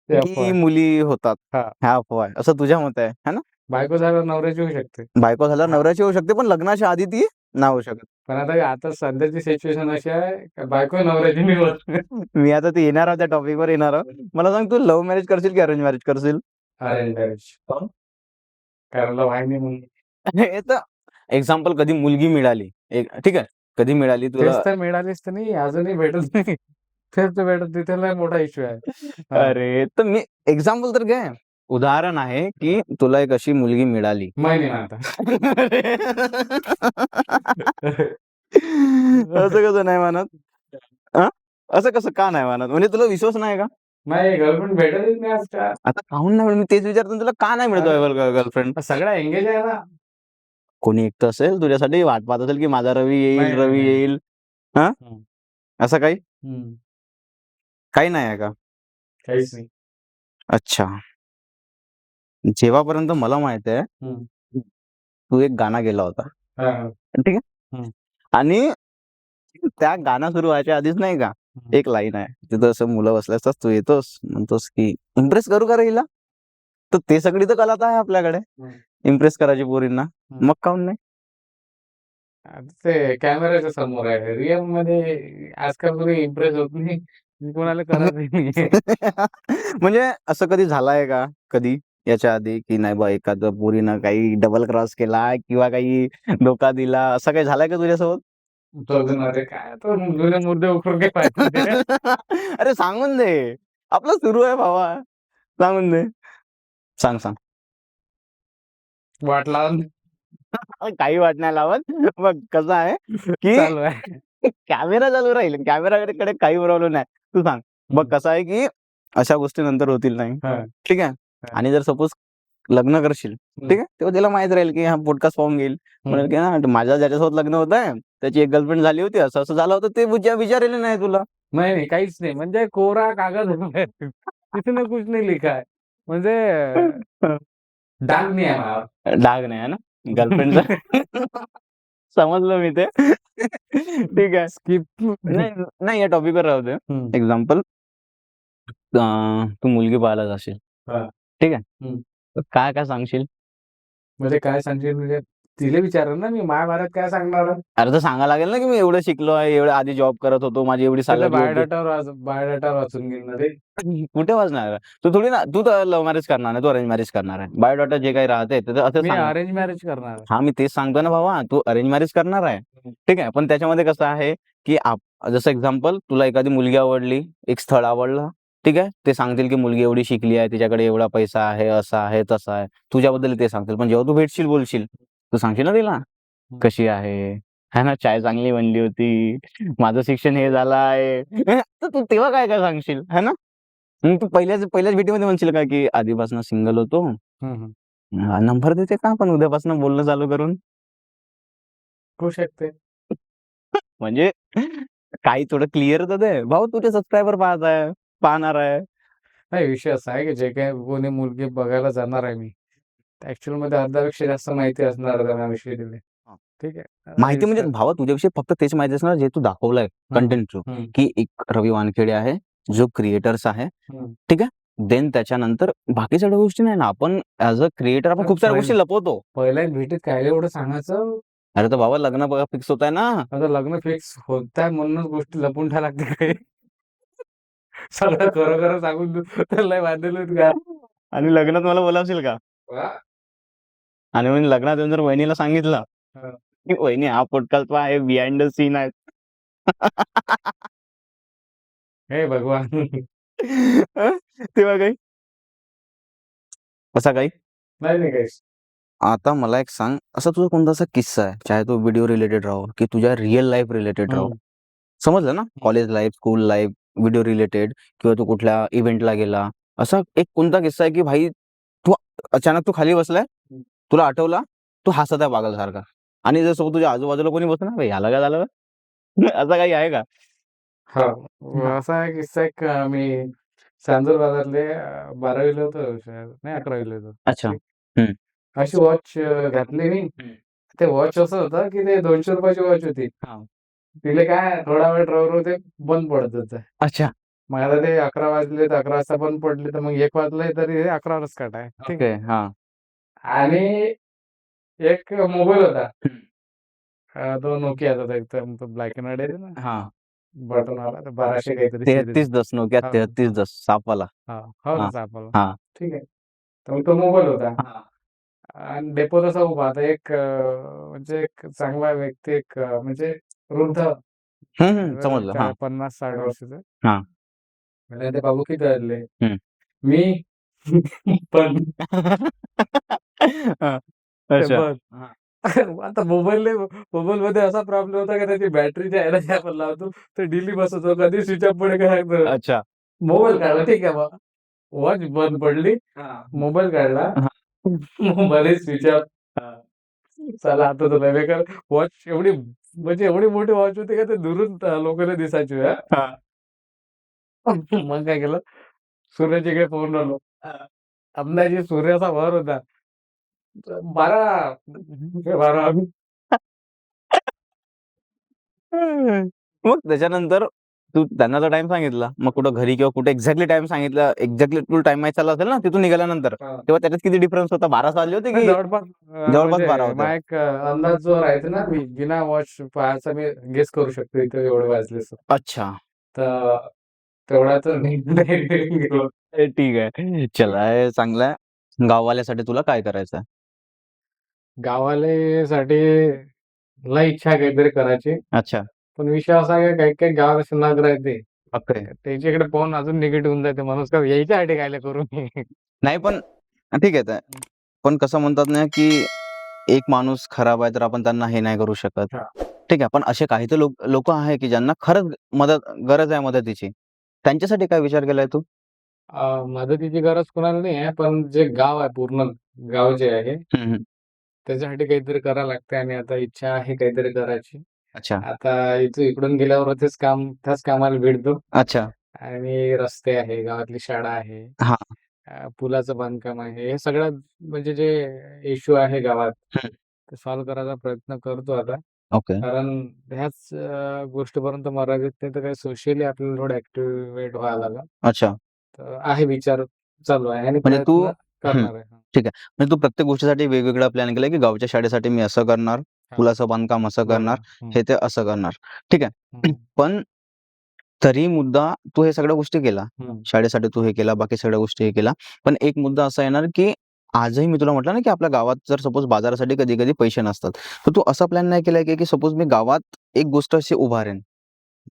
ते अफवा की आहे. मुली होतात. हां. ह्या अफवा आहे. असं तुझ्या मत आहे, है ना? बायको झाल्यावर नवऱ्याची होऊ शकते. बायको झाल्यावर नवऱ्याची होऊ शकते, पण लग्नाच्या आधी ती नाही होऊ शकत. पण आता सध्याची सिच्युएशन अशी आहे का बायको नवऱ्याची नाही होत. मी आता ते येणार आहोत, त्या टॉपिकवर येणार आहोत. मला सांग, तू लव्ह मॅरेज करशील की अरेंज मॅरेज करशील? Arrange marriage. काहून? कारण लव्ह आहे नाही म्हणून. हे तर एक्झाम्पल, कधी मुलगी मिळाली, ठीक आहे, कधी मिळाली तुला? तेच तर मिळालीच तर नाही, अजूनही भेटत नाही. तेच तर भेटत, तिथे लय मोठा इश्यू आहे. हां. अरे, तर मी एक्झाम्पल तर घे. उदाहरण आहे की तुला एक अशी मुलगी मिळाली. मैं नाही मानता. असं कसं नाही मानत? हां? असं कसं का नाही मानत? म्हणजे तुला विश्वास नाही का? नाही, गर्लफ्रेंड भेटतच नाही आजकाल. आता काहून नाही मिळत? मी तेच विचारतो, तुला का नाही मिळत गर्लफ्रेंड? सगळ्या एंगेज आहे ना. कोणी एकटं असेल तुझ्यासाठी, वाट पाहत असेल की माझा रवी येईल, नाही, रवी नाही. येईल. हां? हं. असं काही? हं. काही नाही आहे का? काहीच नाही. अच्छा. जेव्हापर्यंत मला माहिती आहे, हं. तू एक गाणं गेला होता. हां. ठीक आहे? हं. आणि त्या गाणं सुरू व्हायच्या आधीच नाही का, हं. एक लाईन आहे. तिथं असं मुलं बसले असतात, तू येतोस, म्हणतोस की इम्प्रेस करू का रे हिला? तर ते सगळी तर कला तर आहे आपल्याकडे, हं. इम्प्रेस करायची पोरींना. हं. मग काहून नाही? आता ते कॅमेऱ्याच्या समोर आहे. रिअलमध्ये आजकाल कोणी इम्प्रेस होत नाही. मी कोणाला करतही नाहीये. म्हणजे असं कधी झालंय का कधी याच्या आधी, की नाही बा एखादं पोरीनं काही डबल क्रॉस केला किंवा काही धोका दिला, असं काही झालंय का तुझ्यासोबत? अरे काय तो जुने मुद्दे उकरून काय पाहिजे. अरे सांगून दे. आपलं सुरू आहे भावा. सांगून दे. सांग, सांग. वाट लावून काही वाट नाही लावत. बघ कसं आहे, की चालू आहे. कॅमेरा चालू राहील. कॅमेराकडे काही प्रॉब्लेम नाही. तू सांग. बघ कसं आहे, की अशा गोष्टी नंतर होतील नाही. हां. ठीक आहे. हां. आणि जर सपोज लग्न करशील, ठीक आहे. तेव्हा त्याला माहीत राहील, की हा पॉडकास्ट पाहून घेईल. म्हणेल, की हां, माझं ज्याच्यासोबत लग्न होतंय, त्याची एक गर्लफ्रेंड झाली होती, असं-असं झालं होतं. ते विचारलेलं नाही तुला. नाही, नाही, काहीच नाही. म्हणजे कोरा कागज है. इसमें कुछ नहीं लिखा है. म्हणजे डाग नाही आहे माझ्यावर. डाग नाही आहे ना गर्लफ्रेंडचा? समजलं मी ते. ठीक आहे. स्किप. नाही, नाही, या टॉपिकवर राहू दे. हं. एक्झाम्पल, तू मुलगी पाहायला जाशील. हां. ठीक आहे. हम्म. तर काय काय सांगशील? म्हणजे काय सांगशील म्हणजे तिला विचारलं ना मी महाभारत काय सांगणार आहे? अरे तर सांगा लागेल ना की मी एवढं शिकलो आहे, एवढं आधी जॉब करत होतो, माझी एवढी ते तर सॅलरी होती. बायोडाटा वाचून घेणार रे. कुठे वाचणार आहे? तू थोडी ना, तू तर लव्ह मॅरेज करणार नाही, तू अरेंज मॅरेज करणार आहे. बायोडाटा जे काही राहते ते तर असं मी सांग. अरेंज मॅरेज करणार आहे. हा मी तेच सांगतो ना भावा, तू अरेंज मॅरेज करणार आहे. ठीक आहे. पण त्याच्यामध्ये कसं आहे की जसं एक्झाम्पल, तुला एखादी मुलगी आवडली, एक स्थळ आवडलं. ठीक आहे. ते सांगतील की मुलगी एवढी शिकली आहे, तिच्याकडे एवढा पैसा आहे, असा आहे, तसा आहे. तुझ्याबद्दल ते सांगतील. पण जेव्हा तू भेटशील, बोलशील, तू सांगशील ना तिला कशी आहे, है ना, चाय चांगली बनली होती, माझं शिक्षण हे झालं आहे. तर तू तेव्हा काय काय सांगशील, है ना? मग तू पहिल्याच पहिल्याच भेटीमध्ये म्हणशील का की आधीपासून सिंगल होतो, नंबर देते का आपण उद्यापासून बोलणं चालू करून? होऊ शकते. म्हणजे काही थोडं क्लिअर तर दे भाऊ, तुझे सबस्क्रायबर पाहणार आहे. नाही, विषय असा आहे की जे काही कोणी मुलगी बघायला जाणार आहे मी, ऍक्च्युअल मध्ये अर्ध्यापेक्षा जास्त माहिती असणार आहे त्याविषयी तिला. ठीक आहे. माहिती म्हणजे भावा तुझ्याविषयी फक्त तेच माहिती असणार जे तू दाखवलंय कंटेंट थ्रू, की एक रवी वानखेडे आहे जो क्रिएटर्स आहे. ठीक आहे. देन त्याच्यानंतर बाकी सगळ्या गोष्टी नाही ना, आपण ऍज अ क्रिएटर आपण खूप साऱ्या गोष्टी लपवतो. पहिल्या भेटीत काय एवढं सांगायचं? अरे तर बाबा लग्न बघा फिक्स होत आहे ना. आता लग्न फिक्स होत आहे म्हणूनच गोष्टी लपून ठेवा लागते काही. सगळं खरं खरं सांगून तर लय बांधलेलं आहेत का? आणि लग्नात मला बोलावशील का? वा. आणि मग लग्नात येऊन जर वहिनीला सांगितलं की वहिनी हा पॉडकास्ट आहे, बिहाइंड द सीन आहे. हे भगवान. तेव्हा काही असा काही नाही नाही काहीच. आता मला एक सांग, असा तुझा कोणता असा किस्सा आहे, चाहे तो व्हिडिओ रिलेटेड राहो की तुझ्या रिअल लाईफ रिलेटेड राहो, समजलं ना, college life, school life, video related, किंवा तू कुठल्या इव्हेंटला गेला, असा एक कोणता किस्सा आहे की भाई तू अचानक तू खाली बसलाय, तुला आठवला, तू हसत आहे पागलसारखा, आणि जर सोबत तुझ्या आजूबाजूला कोणी बसलं ना, ह्याला काय झालं? असं काही आहे का? हा, असा एक किस्सा एक मी चांदूर बाजारले 12वीला होतो शायद, नाही 11वीला होतो. अच्छा. अशी वॉच घातली मी. ते वॉच असं होतं की ते 200 रुपयाची वॉच होती. तिला काय थोडा वेळ ठेवलं ते बंद पडत होतं. अच्छा. मग आता ते 11 वाजले तर 11 वाजता बंद पडले तर मग 1 वाजले तरी 11 वरच कट आहे. ठीक आहे. हा. आणि एक मोबाईल होता. तो नोकियाचा होता एकदम, तो ब्लॅक अँड व्हाईट आहे ना, हा. बटन वाला, 1200 काहीतरी 3310 नोकिया, 3310 सापवाला. हो ना, सापडला. हा. ठीक आहे. तर मग तो मोबाईल होता आणि डेपोत असा उभा आता एक म्हणजे एक चांगला व्यक्ती, एक म्हणजे वृद्ध, समजलं. हा. 50-60 वर्षाचा. हा. म्हणजे ते बाबू किती वाजले? मी पण हा. अच्छा. आता मोबाईल मध्ये असा प्रॉब्लेम होता की त्याची बॅटरी जी आहे ना, जे आपण लावतो ते डेली बसतो, कधी स्विच ऑफ पडे काय. अच्छा. मोबाईल काढला, ठीक आहे बा, वॉच बंद पडली, मोबाईल काढला, मोबाईल स्विच ऑफ. चला आता तुला बेकार वॉच, एवढी म्हणजे एवढी मोठी वॉच होती का ते दुरून लोकांना दिसायची. मग काय केलं, सूर्याच्या इकडे फोन लावलो. अंदाजे सूर्याचा वर होता 12 आम्ही. मग त्याच्यानंतर तू त्यांना तर टाइम सांगितला, मग कुठं घरी किंवा कुठे एक्झॅक्टली टाइम सांगितला, एक्झॅक्टली तुला टाइम माहित चालला असेल ना तिथून निघाल्यानंतर, तेव्हा त्याच्यात किती डिफरन्स होता? 12 वाजले होते की जवळपास जवळपास 12 होते? माझा एक अंदाज जो राहते ना, मी बिना वॉच पाहायचा मी गेस करू शकतो इथे एवढे वाजले. अच्छा. तर तेवढा तर गेलो. ठीक आहे. चला, हे चांगलं आहे. गाववाल्यासाठी तुला काय करायचं? गावालेसाठी लय इच्छा आहे काहीतरी करायची. अच्छा. पण विषय असा आहे, काही काही गावात असे नाग राहते, त्याच्याकडे पाहून अजून निगेटिव्ह होऊन जाते माणूस, का यायच्यासाठी काय करू मी. नाही पण ठीक आहे. पण कसं म्हणतात ना की एक माणूस खराब आहे तर आपण त्यांना हे नाही करू शकत. ठीक आहे. पण असे काही तर लोक आहे की ज्यांना खरंच गरज आहे मदतीची, त्यांच्यासाठी काय विचार केलाय तू? मदतीची गरज कोणाला नाही आहे, पण जे गाव आहे, पूर्ण गाव जे आहे त्याच्यासाठी काहीतरी करायला लागते, आणि आता इच्छा आहे काहीतरी करायची. अच्छा. आता इकडून गेल्यावर त्याच कामाला भेटतो. अच्छा. आणि रस्ते आहे, गावातली शाळा आहे, हा. पुलाचं बांधकाम आहे, हे सगळं म्हणजे जे इश्यू आहे गावात ते सॉल्व्ह करायचा प्रयत्न करतो आता. ओके. कारण ह्याच गोष्टीपर्यंत मर्यादित नाही, तर काही सोशली आपल्याला थोडं ऍक्टिव्हेट व्हायला लागलं. अच्छा. तर आहे विचार चालू आहे आणि म्हणजे तू करणार आहे. ठीक आहे. म्हणजे तू प्रत्येक गोष्टीसाठी वेगवेगळा प्लॅन केलाय, की गावच्या शाळेसाठी मी असं करणार, हां. पुलाचं बांधकाम असं करणार, बरोबर. हं, हे ते असं करणार. ठीक आहे. हं, पण तरी मुद्दा तू हे सगळ्या गोष्टी केला. हं. शाळेसाठी तू हे केला, बाकी सगळ्या गोष्टी हे केला. पण एक मुद्दा असा येणार, की आजही मी तुला म्हटलं ना, की आपल्या गावात जर सपोज बाजारासाठी कधी-कधी पैसे नसतात. तर तू असा प्लॅन नाही केलाय, की सपोज मी गावात एक गोष्ट अशी उभारेन.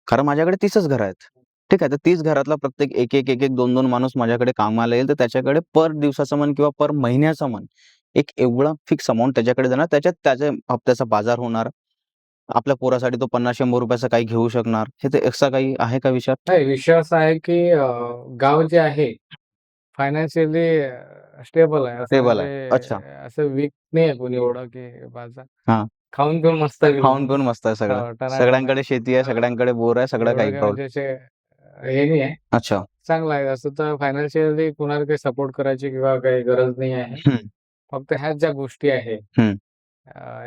कारण माझ्याकडे 30च घरं आहेत. ठीक आहे. तर 30 घरातला प्रत्येक 1-1, 1-1, 2-2 माणूस माझ्याकडे कामाला येईल, तर त्याच्याकडे पर दिवसाचं म्हण किंवा पर महिन्याचं म्हण, एक एवढा फिक्स अमाउंट त्याच्याकडे जाणार. त्याच्यात त्याच्या हप्त्याचा बाजार होणार. आपल्या पोरासाठी तो ₹50-100 काही घेऊ शकणार. हे ते असा काही आहे का विचार? नाही, विषय असा आहे, की गाव जे आहे फायनान्शियली स्टेबल आहे. असं टेबल आहे. म्हणजे अच्छा. असं वीक नाही आहे कोणी एवढं, की बाबा हां. खाऊन-पिऊन मस्त आहे खाऊन बिलकुल. पिऊन मस्त आहे सगळं. हो, टनाटन आहे. सगळ्यांकडे शेती आहे, हां, सगळ्यांकडे बोर आहे, सगळं एवढं काही काही प्रॉब्लेम. म्हणजे असे हे नाही आहे. अच्छा. चांगलं आहे. असं तर फायनान्शियली कुणाला काही सपोर्ट करायची किंवा काही गरज नाही आहे. हं, फक्त ह्याच ज्या गोष्टी आहे हं.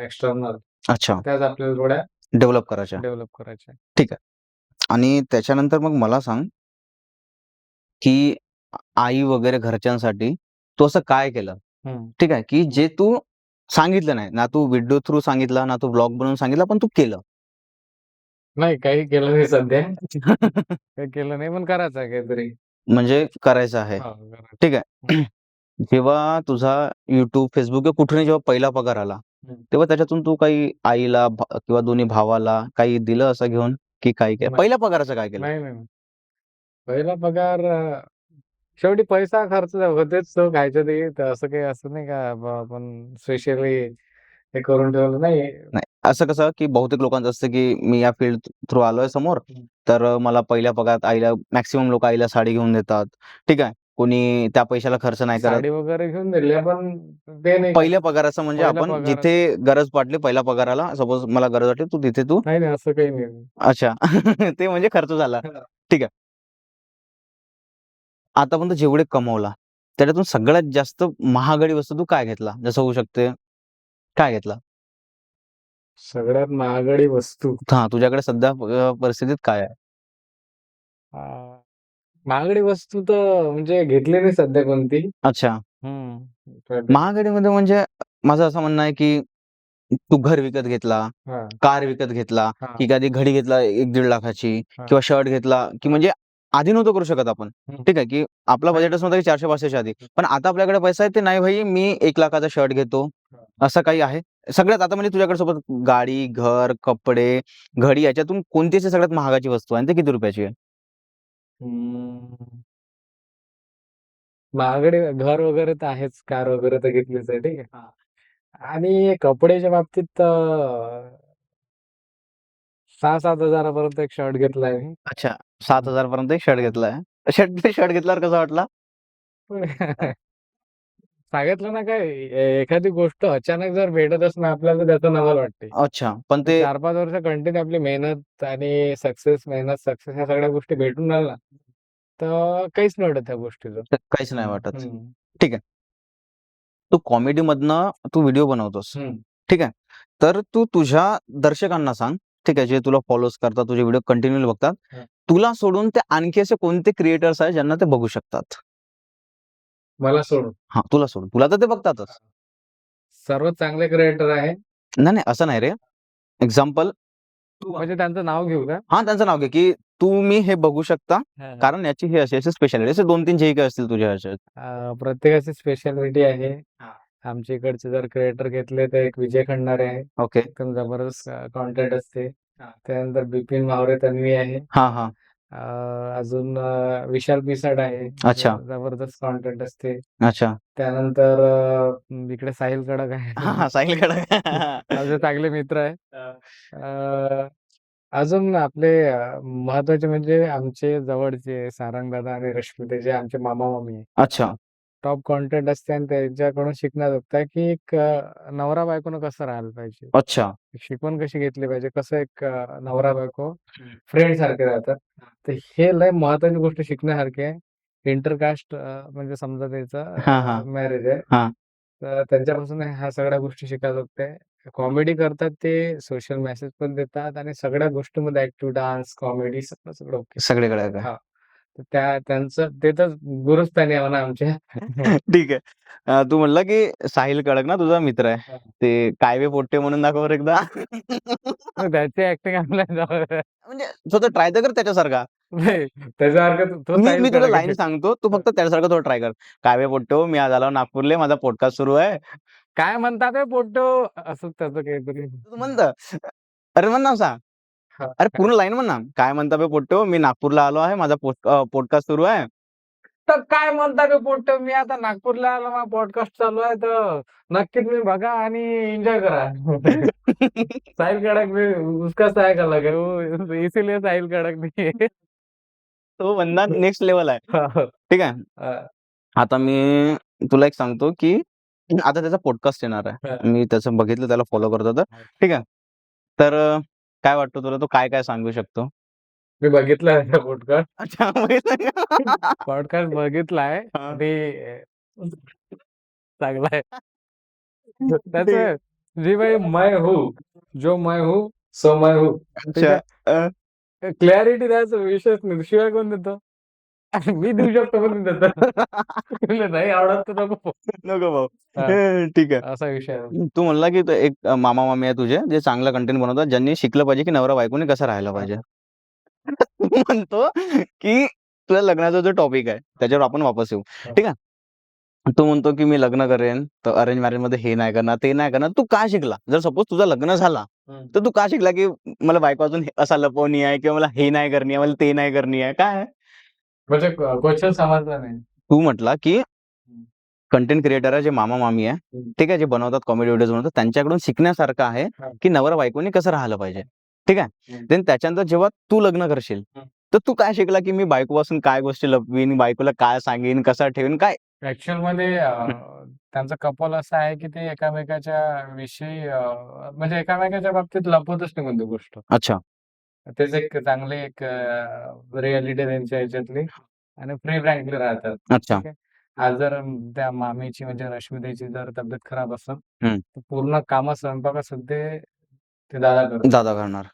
एक्स्टर्नल अच्छा. त्याच आपल्याला थोड्या डेव्हलप करायच्या. डेव्हलप करायच्या आहे. ठीक आहे. आणि त्याच्यानंतर मग मला सांग, की आई वगैरे घरच्यांसाठी तू असं काय केलं? हं. ठीक आहे, की जे तू सांगितलं नाही. ना तू व्हिडिओ थ्रू सांगितला, ना तू ब्लॉग बनवून सांगितला, पण तू केलं. नाही काही केलं नाही सध्या. काही केलं नाही पण करायचं आहे काहीतरी. म्हणजे करायचं आहे. हां, करायचं. ठीक आहे. जेव्हा तुझा YouTube, Facebook किंवा कुठूनही जेव्हा पहिला पगार आला, हं. तेव्हा त्याच्यातून तू काही आईला किंवा दोन्ही भावाला काही दिलं असं घेऊन, की काय केलं? नाही. पहिल्या पगाराचं काय केलं? नाही, नाही. पहिला पगार शेवटी पैसा खर्च होतेच तो खायचं ते. तर असं काही असं नाही का आपण स्पेशली हे करून ठेवलं नाही. नाही, असं कसं, की बहुतेक लोकांचं असतं, की मी या फील्ड थ्रू आलोय समोर, हं. तर मला पहिल्या पगारात आईला मॅक्सिमम लोकं आईला साडी घेऊन देतात. ठीक आहे. कोणी त्या पैशाला खर्च नाही करत. साडी वगैरे घेऊन दिल्या पण ते नाही का पहिल्या पगाराचं म्हणजे पहिला आपण पगार जिथे गरज वाटली पहिल्या पगाराला, सपोज मला गरज वाटली, तू तिथे तू नाही, नाही असं काही नाही. अच्छा. ते म्हणजे खर्च झाला. हां. ठीक आहे. आतापर्यंत जेवढे कमवला, त्याच्यातून सगळ्यात जास्त महागडी वस्तू तू काय घेतला? जसं होऊ शकते, काय घेतला? सगळ्यात महागडी वस्तू हां, तुझ्याकडे सध्या परिस्थितीत काय आहे? अ, महागडी वस्तू तर म्हणजे घेतली नाही सध्या कोणती. अच्छा. हं. तर महागडीमध्ये म्हणजे माझं असं म्हणणं आहे, की तू घर विकत घेतला, हां, कार विकत घेतला, हां, की एखादी घडी घेतला 1-1.5 लाखाची हां. किंवा शर्ट घेतला, की म्हणजे आधी नव्हतं करू शकत आपण. हं. ठीक आहे, की आपला नाही. बजेटच नव्हता की 400-500 च्या आधी. पण आता आपल्याकडे पैसा आहे, ते नाही भाई मी 1 लाखाचा शर्ट घेतो. हां. असं काही आहे? सगळ्यात आता म्हणजे तुझ्याकडे सोबत गाडी, घर, कपडे, घडी याच्यातून कोणती अशी सगळ्यात महागाची वस्तू आहे आणि ती किती रुपयाची आहे? हम्म. महागडे घर वगैरे तर आहेच, कार वगैरे तर घेतलीच आहे, ठीक आहे. हां. आणि कपड्याच्या बाबतीत 6,000-7,000 पर्यंत एक शर्ट घेतलाय मी. अच्छा, हं. 7,000 पर्यंत एक शर्ट हां. घेतलाय. शर्ट घेतल्यावर कसा वाटला? पण सांगितलं ना काय एखादी गोष्ट अचानक जर भेटतच ना आपल्याला तर त्याचं नवल वाटते. अच्छा, पण ते ते 4-5 वर्ष कंटिन्यू आपली मेहनत आणि सक्सेस, मेहनत, सक्सेस ह्या सगळ्या गोष्टी भेटून राहिल्या ना, तर काहीच नाही वाटत त्या गोष्टीचं. काहीच नाही हं, वाटत. हं, ठीक आहे. तू कॉमेडीमधनं तू व्हिडिओ बनवतोस. हं. ठीक आहे. तर तू तुझ्या दर्शकांना सांग, ठीक आहे, जे तुला फॉलोज करतात, तुझे व्हिडिओ कंटिन्यूअली बघतात. हां. तुला सोडून ते आणखी असे कोणते क्रिएटर्स आहेत ज्यांना ते बघू शकतात? मला सोडून. हां, तुला सोडून. तुला तर ते बघतातच. सर्वात चांगले क्रिएटर आहे. नाही, नाही असं नाही रे. एक्झाम्पल म्हणजे त्यांचं नाव घेऊ का? हां, त्यांचं नाव घे, की तुम्ही हे बघू शकता, हां, हां. कारण याची ही अशी-अशी स्पेशालिटी असे 2-3 जे काही असतील तुझ्या ह्याच्यात. प्रत्येकाची स्पेशालिटी आहे. हां. आमच्या इकडचे जर क्रिएटर घेतले तर एक विजय खंडारे आहे. ओके. एकदम जबरदस्त कंटेंट असते. हां. त्यानंतर बिपिन मावरे तन्वी आहे. हां, हां. अ, अजून विशाल पिसाड आहे. अच्छा, जबरदस्त कंटेंट असते. अच्छा. त्यानंतर इकडे साहिल कडक आहे. हां, हां. साहिल खडक. माझे चांगले मित्र आहे. अ, अजून आपले महत्त्वाचे म्हणजे आमचे जवळचे सारंगदादा आणि रश्मिता जे आमचे मामा-मामी आहे. अच्छा, टॉप कंटेंट असते आणि त्यांच्याकडून शिकण्याजोगतं आहे, की एक नवरा-बायकोनं कसं राहायला पाहिजे. अच्छा. शिकवण कशी घेतली पाहिजे, कसं एक नवरा-बायको हं. फ्रेंडसारखे राहतात. तर हे लय महत्त्वाची गोष्ट शिकण्यासारखी आहे. इंटरकास्ट म्हणजे समजा हां, हां. त्याचं मॅरेज आहे. हां. तर त्यांच्यापासून ह्या सगळ्या गोष्टी शिकायला लागते. कॉमेडी करतात ते, सोशल मेसेज पण देतात आणि सगळ्या गोष्टींमध्ये ॲक्टिव्ह डान्स, कॉमेडी सगळं, सगळं ओके. सगळीकडे आहे का? हां. तर त्यांचं ते तर गुरुस्थानी आहे म्हणा आमच्या. ठीक आहे. तू म्हणला की साहिल कडक ना तुझा मित्र आहे. हां. ते कायवे पोट्टे म्हणून दाखव बरं एकदा. मग त्याची ॲक्टिंग आपल्याला जमत म्हणजे स्वतः ट्राय तर कर त्याच्यासारखा. नाही. त्याच्यासारखं तो मी साहिल मी तुला कडक लाईन आहे. सांगतो, तू फक्त त्याच्यासारखं थोडं ट्राय कर. "कायवे पोट्ट्यो, मी आज आलो नागपूरले, माझा पॉडकास्ट सुरू आहे." काय म्हणता बे पोट्टो? असंच त्याचं काहीतरी. तू म्हणतं. अरे म्हण ना असा. हां. अरे पूर्ण लाईन म्हण ना. "काय म्हणता बे पोट्ट्यो, मी नागपूरला आलो आहे, माझा पॉडकास्ट सुरू आहे." तर काय म्हणता बे पोट्टो? मी आता नागपूरला आलो, माझा पॉडकास्ट चालू आहे, तर नक्कीच तुम्ही बघा आणि एन्जॉय करा. साहिल कडक भी उसका स्टॅग अलग है, वो इसीलिए साहिल कडक नहीं है. तो बंदा नेक्स्ट लेव्हल आहे. हां. ठीक आहे. हां. आता मी तुला एक सांगतो, की आता त्याचा पॉडकास्ट येणार आहे. हां. मी त्याचं बघितलं, त्याला फॉलो करतो तर. ठीक आहे. तर काय वाटतं तुला, तो काय-काय सांगू शकतो? मी बघितला त्याचा पॉडकास्ट. अच्छा माहीत आहे का? पॉडकास्ट बघितलाय हां. आणि चांगला आहे. ठीक आहे. त्याचं जी भाई मैं हूँ, जो मैं हूँ, सो मैं हूँ. ठीक अच्छा. आहे. क्लॅरिटी द्यायचा विषयच नाही. शिवाय कोण देतं? मी देऊ शकतो म्हणून देतो. तुला नाही आवडत तर नको. नको भाऊ. हां, ठीक आहे. असा विषय आहे. तू म्हणला की तो एक मामा-मामी आहे तुझे, जे चांगलं कंटेंट बनवतात, ज्यांनी शिकलं पाहिजे की नवरा-बायकोने कसं राहायला हां. पाहिजे. तू म्हणतो की तुझ्या लग्नाचा जो टॉपिक आहे, त्याच्यावर आपण वापस येऊ. हां. ठीक आहे. तू म्हणतो की मी लग्न करेन, तर अरेंज मॅरेजमध्ये हे नाही करणार, ते नाही करणार. तू का शिकला? जर सपोज तुझं लग्न झाला, हं. तर तू का शिकला की मला बायको अजून असा लपवणी आहे किंवा मला हे नाही करणी आहे, मला ते नाही करणी आहे, काय आहे? म्हणजे क्वेश्चन समजला नाही. तू म्हटला की हं. कंटेंट क्रिएटर आहे, जे मामा-मामी आहे, हं. ठीक आहे, जे बनवतात कॉमेडी व्हिडिओज बनवतात, त्यांच्याकडून शिकण्यासारखं आहे हां. की नवरा-बायकोनी कसं राहिलं पाहिजे. ठीक आहे. हं. देन त्याच्यानंतर जेव्हा तू लग्न करशील, हं. तर तू काय शिकला की मी बायकोपासून काय गोष्टी लपवीन, बायकोला काय सांगेन, कसा ठेवीन, काय? ॲक्चुअलमध्ये त्यांचं कपल असं आहे की ते एकामेकाच्या विषयी म्हणजे एकामेकाच्या बाबतीत लपवतच नाही कोणती गोष्ट. अच्छा. तेच एक चांगले एक रिॲलिटी त्यांच्या ह्याच्यातली आणि फ्री फ्रँकली राहतात. अच्छा. ठीक आहे. आज जर त्या मामीची म्हणजे रश्मिताची जर तब्येत खराब असेल, हं. तर पूर्ण कामं स्वयंपाकासुद्धा ते दादा करतात. दादा करणार.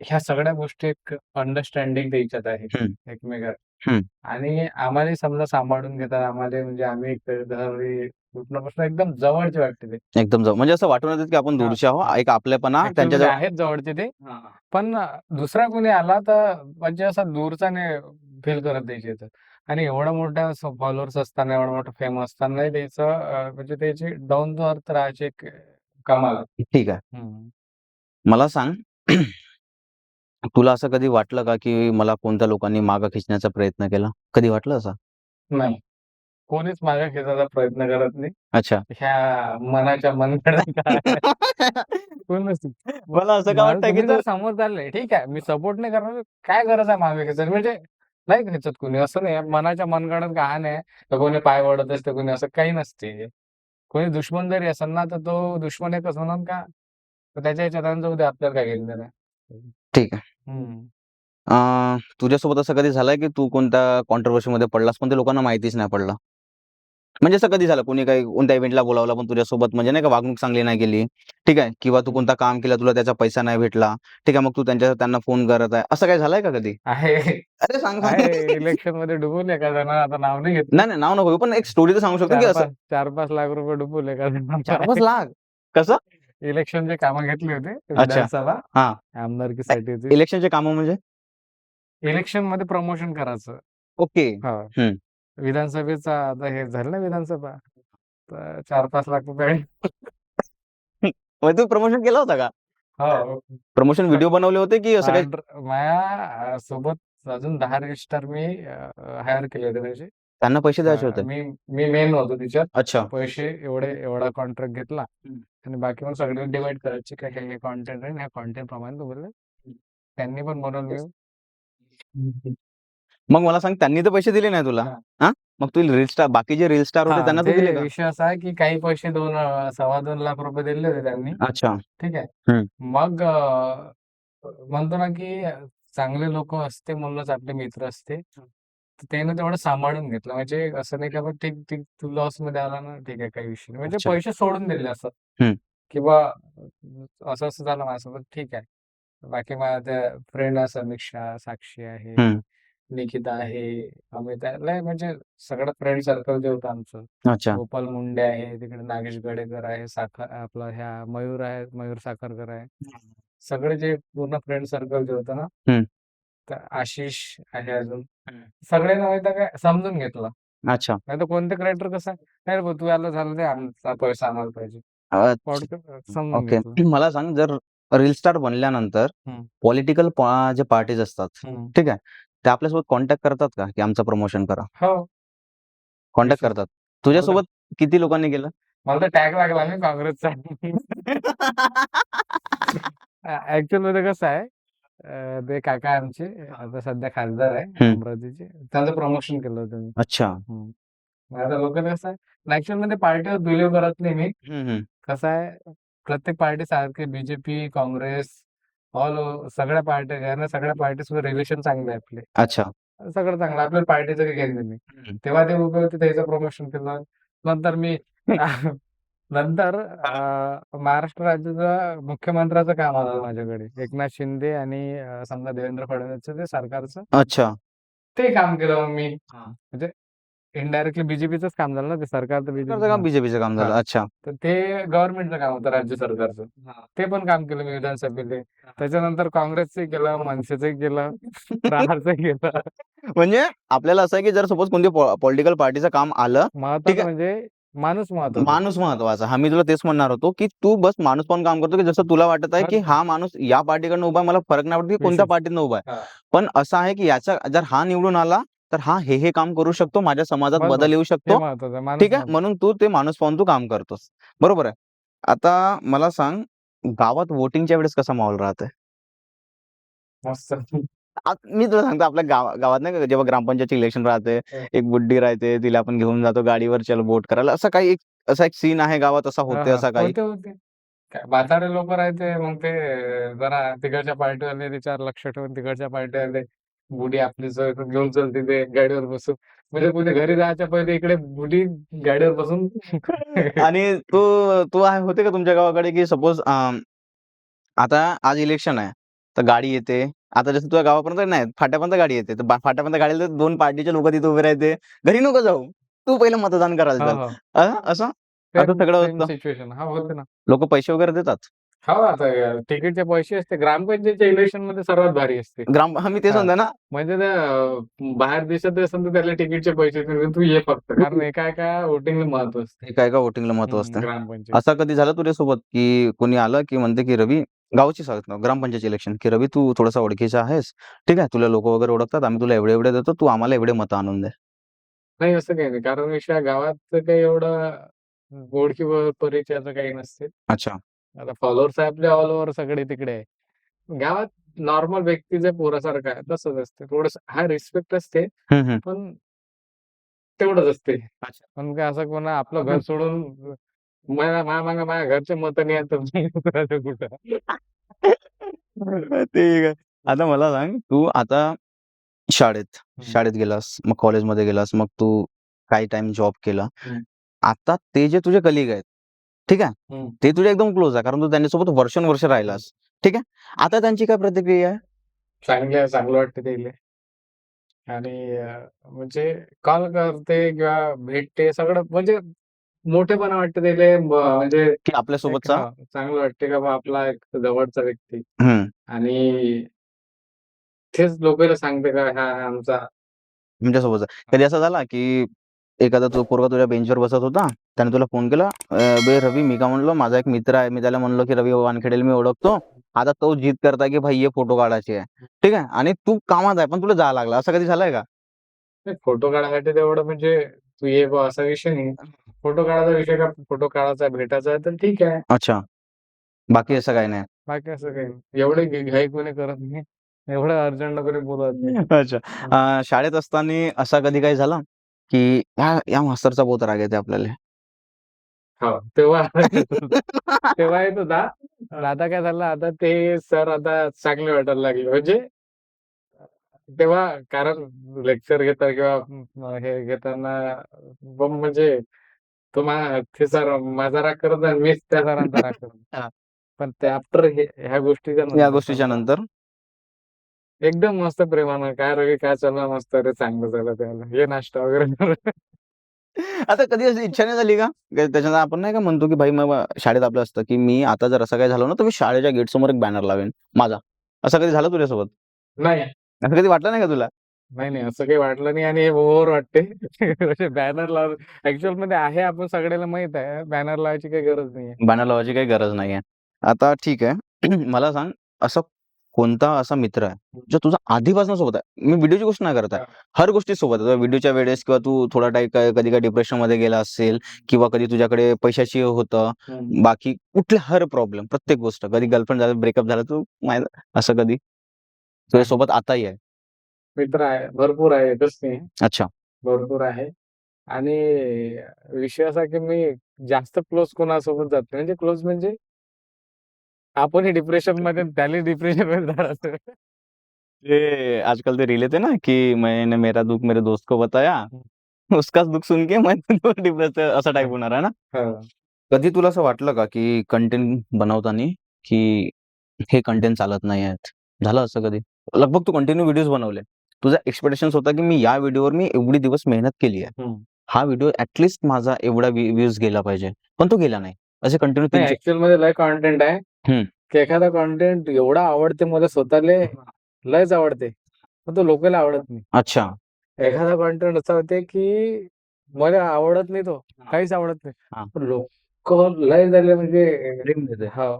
ह्या सगळ्या गोष्टी एक अंडरस्टँडिंग त्याच्यात आहे हं. एकमेकात. हं. आणि आम्हालाही समजा सांभाळून घेतात. आम्हाला म्हणजे आम्ही एक घरी उठण्यापासून एकदम जवळचे वाटते ते. एकदम म्हणजे असं वाटून येतं की आपण हां, दूरचे आहोत. हां. एक आपलेपणा ॲक्चुअलमध्ये त्यांच्याजवळ. आहेत जवळचे ते. पण दुसरा कोणी आला तर म्हणजे असा दूरचा नाही फील करत त्याच्या इथं. आणि एवढा मोठा फॉलोअर्स असताना, एवढा मोठा फेम असतानाही त्याचं म्हणजे त्याची डाऊन टू अर्थ राहायची एक कमाल आहे. ठीक आहे. हं. मला सांग, तुला असं कधी वाटलं का की मला कोणत्या लोकांनी मागं खिचण्याचा प्रयत्न केला? कधी वाटलं असं? नाही. कोणीच मागे खेचायचा प्रयत्न करत नाही. अच्छा. ह्या मनाच्या मनगणंत आहे. कोणच नाही. मला असं का वाटतं की तुम्ही तू जर समोर चालले, ठीक आहे. मी सपोर्ट नाही करणार. काय गरज आहे मागे खेचायची? म्हणजे नाही खेचत कोणी. असं नाही. मनाच्या मनगणंत कहाणी आहे. तर कोणी पाय ओढत असते, कोणी असं काही नसते. कोणी दुश्मन जरी असेल ना, तर तो दुश्मन एकच होणार का? तर त्याच्या ह्याच्यात जाऊ दे, आपल्याला काय घेणं-देणं आहे. ठीक आहे. हं. तुझ्यासोबत असं कधी झालंय की तू कोणत्या कॉन्ट्रोव्हर्सीमध्ये पडलास, पण ते लोकांना माहितीच नाही पडलं? म्हणजे असं कधी झालं, कोणी काही कोणत्या इव्हेंटला बोलावलं, पण तुझ्यासोबत म्हणजे नाही का वागणूक चांगली नाही केली, ठीक आहे? किंवा तू कोणतं काम केलं, तुला त्याचा पैसा नाही भेटला, ठीक आहे? मग तू त्यांना फोन करत आहे. असं काही झालंय का कधी? आहे. अरे सांग, सांग. आहे. इलेक्शनमध्ये डुबवले एका जणाला. आता नाव नाही घेत मी. नाही, नाही, नाव नको घेऊ, पण एक स्टोरी तर सांगू शकतो की असं 4-5 लाख रुपये डुबवले एका जणाला. 4-5 लाख? कसं? इलेक्शनचे कामं घेतले होते अच्छा. विधानसभा हां. आमदारकीसाठीची. इलेक्शनचे कामं म्हणजे? इलेक्शनमध्ये प्रमोशन करायचं. ओके. हां. हं. विधानसभेचा आता हे झालं ना विधानसभा. तर 4-5 लाख रुपये. मग तू प्रमोशन केलं होतं का? हो. प्रमोशन व्हिडिओ बनवले होते की असं काही? माझ्या सोबत अजून 10 रजिस्टर मी हायर केले होते त्याचे. त्यांना पैसे द्यायचे होते? मी मी मेन होतो त्याच्यात. अच्छा. पैसे एवढा कॉन्ट्रॅक्ट घेतला आणि बाकी मग सगळे डिव्हाईड करायचे की हे कंटेंट आहे, ह्या कंटेंट प्रमाणे तो बोलले. त्यांनी पण बनवलं. मग मला सांग, त्यांनी तर पैसे दिले नाही तुला? हां. हां? मग तू रील स्टार, बाकी जे रील स्टार होते हां, त्यांना तू ते दिले का? विषय असा आहे की काही पैसे 2.25 लाख रुपये दिले होते त्यांनी. अच्छा. ठीक आहे. हं. मग म्हणतो ना की चांगले लोकं असते म्हणूनच आपले मित्र असते. तर त्यानं तेवढं सांभाळून घेतलं. म्हणजे असं नाही की बाबा ठीक, ठीक तू लॉसमध्ये आला ना, ठीक आहे काही विषय नाही. म्हणजे अच्छा. पैसे सोडून दिले असं. हं. किंवा असं-असं झालं माझ्यासोबत ठीक आहे. बाकी माझ्या त्या फ्रेंड आहे समीक्षा, साक्षी आहे. हं. निकिता आहे, अमित आहे, लय म्हणजे सगळं फ्रेंड सर्कल जे होतं आमचं. अच्छा. गोपाल मुंडे आहे, तिकडे नागेश गडेकर आहे, आपला ह्या मयूर आहे, मयूर साखरकर आहे. सगळे जे पूर्ण फ्रेंड सर्कल जे होतं ना, हम्म. तर आशिष आहे अजून. सगळ्यांना माहिती काय समजून घेतलं. अच्छा. नाही तर कोणते क्रिएटर कसं आहे, "नाही रे भाऊ तू याला झालं दे, आमचा पैसा आम्हाला पाहिजे." समजून ओके. घेतलं. मला सांग, जर रील स्टार बनल्यानंतर हं, पॉलिटिकल जे पार्टीज असतात, हं. ठीक आहे, ते आपल्यासोबत कॉन्टॅक्ट करतात का, की आमचं प्रमोशन करा? हो, कॉन्टॅक्ट विशेष करतात. मला तर तुझ्यासोबत किती लोकांनी केलं? मला तर टॅग लागला ना काँग्रेसचा. ॲक्चुअलमध्ये कसं आहे, ते काका आमचे आता सध्या खासदार आहे हं. अमरावतीचे. त्यांचं प्रमोशन केलं होतं मी. अच्छा. हं. मग आता लोकांना कसं आहे, ॲक्चुअलमध्ये पार्टीवर बिलीव्ह करत नाही मी. हं, हं. कसं आहे, प्रत्येक पार्टी सारखी बीजेपी, काँग्रेस, सगळ्या पार्ट्या आहे ना, सगळ्या पार्टीसोबत रिलेशन चांगले आहे आपले. अच्छा. सगळं चांगलं. आपल्याला पार्टीचं काही घेणं नाही. हं. तेव्हा ते उभे होते, त्याचं प्रमोशन केलं. नंतर मी नंतर महाराष्ट्र राज्याचा मुख्यमंत्र्याचं काम आलं माझ्याकडे. एकनाथ शिंदे आणि समजा देवेंद्र फडणवीसचं ते सरकारचं. अच्छा. ते काम केलं मग मी. हां. म्हणजे इनडायरेक्टली बीजेपीचंच काम झालं ना, ते सरकार तर सरकारचं काम हां. बीजेपीचं काम झालं. हां. अच्छा. तर ते गव्हर्नमेंटचं काम होतं राज्य सरकारचं. ते पण काम केलं मी विधानसभेले. त्याच्यानंतर काँग्रेसचंही केलं, मनसेचंही केलं, प्रहारचंही केलं. म्हणजे आपल्याला असं आहे, की जर सपोज कोणती पॉलिटिकल पार्टीचं काम आलं, ठीक महत्वाचं आहे. म्हणजे माणूस महत्वाचा. माणूस महत्वाचा. हां, मी तुला तेच म्हणणार होतो, की तू बस माणूस पाहून काम करतो, की जसं तुला वाटत आहे, की हा माणूस या पार्टीकडनं उभा आहे, मला फरक नाही पडत, की कोणत्या विशेष. पार्टीतनं उभा आहे. हां. पण असं आहे, की याचा जर हा निवडून आला, तर हा हे काम करू शकतो, माझ्या समाजात बस, बदल बस. येऊ हे शकतो. महत्वाचं आहे. माणूस ठीक आहे. महत्वाचा. म्हणून तू ते माणूस पाहून तू काम करतोस. बरोबर आहे. आता मला सांग, गावात व्होटिंगच्या वेळेस कसा माहोल राहते? मस्त. मी तुला सांगतो, आपल्या गावात नाही का, जेव्हा ग्रामपंचायतची इलेक्शन राहते, हं. एक बुड्डी राहते, तिला आपण घेऊन जातो गाडीवर, चल वोट करायला. असा एक सीन आहे गावात, असा हां, होते हां. असा काही? होते. काय म्हातारे लोकं राहते, मग ते जरा तिकडच्या पार्टीवाले त्याच्यावर लक्ष ठेवून तिकडच्या पार्टीवाले बुडी आपली सोय करून घेऊन चल तिथे गाडीवर बसून. म्हणजे कुठे घरी जायच्या पहिले इकडे बुडी गाडीवर बसून आणि तू तू आहे होते का तुमच्या गावाकडे, की सपोज आता आज इलेक्शन आहे, तर गाडी येते. आता जसं तुझ्या गावापर्यंत नाही, फाट्यापर्यंत गाडी येते. तर फाट्यापर्यंत गाडी आली तर 2 पार्टीचे लोकं तिथे उभे राहते. घरी नको जाऊ. तू पहिलं मतदान करायला हां, चल. हां. असं? असं सेम सगळं सेम होतं. सिच्युएशन. हां, होते ना. लोकं पैसे वगैरे देतात. हो, आता तिकीटचे पैसे असते. ग्रामपंचायतच्या इलेक्शनमध्ये सर्वात भारी असते. हां, मी तेच हां. म्हणतोय ना. म्हणजे त्या बाहेर देशात असेल तर त्याला तिकीटचे पैसे देतील. तू ये फक्त. कारण एका व्होटिंगला महत्व असते. एका व्होटिंगला महत्त्व असतं. ग्रामपंचायत. असं कधी झालं तुझ्यासोबत, की कोणी आलं, की म्हणते, की "रवी" गावाची सांगतो, ग्रामपंचायत इलेक्शन, की "रवी तू थोडासा ओळखीचा आहेस, ठीक आहे. तुला लोकं वगैरे ओळखतात. आम्ही तुला एवढे-एवढे देतो. तू आम्हाला एवढे मतं आणून दे." नाही असं काही नाही. कारण विषय गावात काही एवढं ओळखी परिचयाचं काही नसते. अच्छा. आता फॉलोअर्स आपले ऑल ओव्हर सगळे तिकडे आहे. गावात नॉर्मल व्यक्तीच्या पोरासारखं आहे तसंच असते. थोडंसं हां, रिस्पेक्ट असते, हं, हं. पण तेवढंच असते. अच्छा. पण काय असं कोणा आपलं घर सोडून माझ्या मागे माझ्या घरचे मतं नाही आहेत तर मग करायचं कुठं? ठीक आहे. आता मला सांग, तू आता शाळेत हं, शाळेत गेलास, मग कॉलेजमध्ये गेलास, मग तू काही टाईम जॉब केला. हं, आता ते जे तुझे कलीग आहेत, ठीक आहे? हं, ते तुझे एकदम क्लोज आहे, कारण तू त्यांच्यासोबत वर्षानुवर्ष हं. राहिलास, ठीक आहे? आता त्यांची काय प्रतिक्रिया आहे? चांगलं वाटतं त्याले आणि म्हणजे कॉल करते किंवा भेटते सगळं म्हणजे मोठेपणा वाटतं त्याले म्हणजे की एक आपल्यासोबतचा हां, चांगलं वाटते का बा आपला एक जवळचा व्यक्ती हं, आणि तेच लोकांना सांगते का हा आमचा तुमच्यासोबतचा. कधी असं झाला, की एखादा तो पोरगा तुझ्या बेंचवर बसत होता, त्याने तुला फोन केला, "बे रवी," मी काय म्हणलो, "माझा एक मित्र आहे." मी त्याला म्हणलो, की "रवी वानखेडेला मी ओळखतो." आता तो जिद करताय, की "भाई ये फोटो काढायची आहे." ठीक आहे? आणि तू कामात आहे, पण तुला जायला लागलं. असं कधी झालंय का? फोटो काढायसाठी तेवढं म्हणजे तू ये बुवा असा विषय नाही. फोटो काढायचा विषय का फोटो काढायचा, भेटायचा आहे तर ठीक आहे. अच्छा. बाकी असं काही नाही. बाकी असं काही नाही. एवढे घाई कोणी करत नाही. एवढं अर्जंट कोणी बोलत नाही. अच्छा. शाळेत असताना असा कधी काही झाला, की या मास्तरचा बहुत राग येते आपल्याला. हो, तेव्हा तेव्हा येत होता. पण आता काय झालं, आता ते सर आता चांगले वाटायला लागले. म्हणजे तेव्हा कारण लेक्चर घेता किंवा हे घेताना म्हणजे ते सर माझा राग करत नाही, मीच त्या सरांचा राग करतो. हां. पण ते आफ्टर ह्या गोष्टीच्या या नंतर गोष्टीच्या समजा नंतर एकदम मस्त प्रेमानं, "काय रवी काय चालू आहे?" "मस्त रे, चांगलं चालू आहे." त्याला, "ये नाश्ता वगैरे करू." आता कधी अशी इच्छा नाही झाली का? त्याच्यानं आपण नाही का म्हणतो, की भाई मग शाळेत आपलं असतं, की मी आता जर असं काही झालं ना, तर मी शाळेच्या गेटसमोर एक बॅनर लावेन माझा. असं कधी झालं तुझ्यासोबत? नाही. असं कधी वाटलं नाही का तुला? नाही, नाही. असं काही वाटलं नाही आणि हे ओव्हर वाटते. असे बॅनर लावून ॲक्चुअलमध्ये आहे आपण सगळ्याला माहीत आहे. बॅनर लावायची काही गरज नाहीये. बॅनर लावायची काही गरज नाहीये. आता ठीक आहे. मला सांग असा कोणता असा मित्र आहे, जो तुझा आधीपासून सोबत आहे? मी व्हिडिओची गोष्ट नाही करत आहे. हर गोष्टी सोबत आहे. व्हिडिओच्या वेळेस किंवा तू थोडा टाईम कधी काही डिप्रेशनमध्ये गेला असेल किंवा कधी तुझ्याकडे पैशाची होतं, हं. बाकी कुठले हर प्रॉब्लेम प्रत्येक गोष्ट. कधी गर्लफ्रेंड झालं, ब्रेकअप झालं, तू असं कधी आहे. तुझ्यासोबत आताही आहे? मित्र आहे. भरपूर आहे. एकच नाही. अच्छा. भरपूर आहे आणि विषय असा की मी जास्त क्लोज कोणासोबत जात नाही. म्हणजे क्लोज म्हणजे आपणही डिप्रेशनमध्ये त्यालाही डिप्रेशनमध्ये जाणार. ये आजकल ते रील येते ना, की मैंने मेरा दुःख मेरे दोस्त को बताया, उसका दुःख सुन के मैं डिप्रेस असा टाइप होणार आहे ना? हां. कधी तुला असं वाटलं का, की कंटेंट बनवताना, की हे कंटेंट चालत नाही आहेत? झालं असं कधी? लगभग तू कंटिन्यू व्हिडिओज बनवले. तुझा एक्स्पेक्टेशन्स होता, की मी या व्हिडिओवर मी एवढी दिवस मेहनत केली आहे. हं. हा व्हिडिओ माझा एवढा व्ह्यूज गेला पाहिजे. पण तो गेला नाही. असे कंटिन्यू नाही 3 ॲक्चुअलमध्ये लय कंटेंट आहे. हं. की एखादा कंटेंट एवढा आवडते मला स्वतःले लयच आवडते. पण तो लोकांना आवडत नाही. अच्छा. एखादा कंटेंट असा होते की मला आवडत नाही तो. काहीच आवडत नाही. हां. पण लोकं लय झाले म्हणजे ड्रीम देते. हां.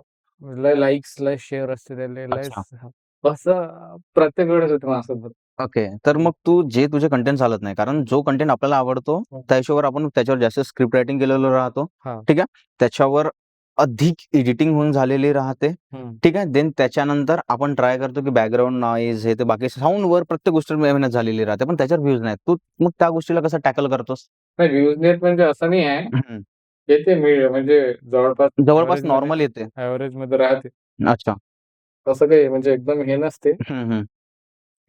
लय लाइक्स, लय शेअर असते त्याले अच्छा. लयच हां. असं प्रत्येक वेळेस होतं माझ्यासोबत. ओके. तर मग तू जे तुझे कंटेंट चालत नाही. कारण जो कंटेंट आपल्याला आवडतो, हं. त्या हिशोबावर आपण त्याच्यावर जास्त स्क्रिप्ट रायटिंग केलेलं राहतो. हां. ठीक आहे. त्याच्यावर अधिक एडिटिंग होऊन झालेली राहते. हं. ठीक आहे. देन त्याच्यानंतर आपण ट्राय करतो, की बॅकग्राऊंड नॉईज हे ते बाकी साउंडवर प्रत्येक गोष्ट मेहनत झालेली राहते. पण त्याच्यावर व्ह्यूज नाहीत. तू मग त्या गोष्टीला कसं टॅकल करतोस? नाही व्ह्यूज नेट म्हणजे असं नाही आहे. हं. येते मी म्हणजे जवळपास जवळपास एव्हरेजमध्ये नॉर्मल येते. एव्हरेजमध्ये राहते. अच्छा. तसं काही म्हणजे एकदम हे नसते. हं, हं.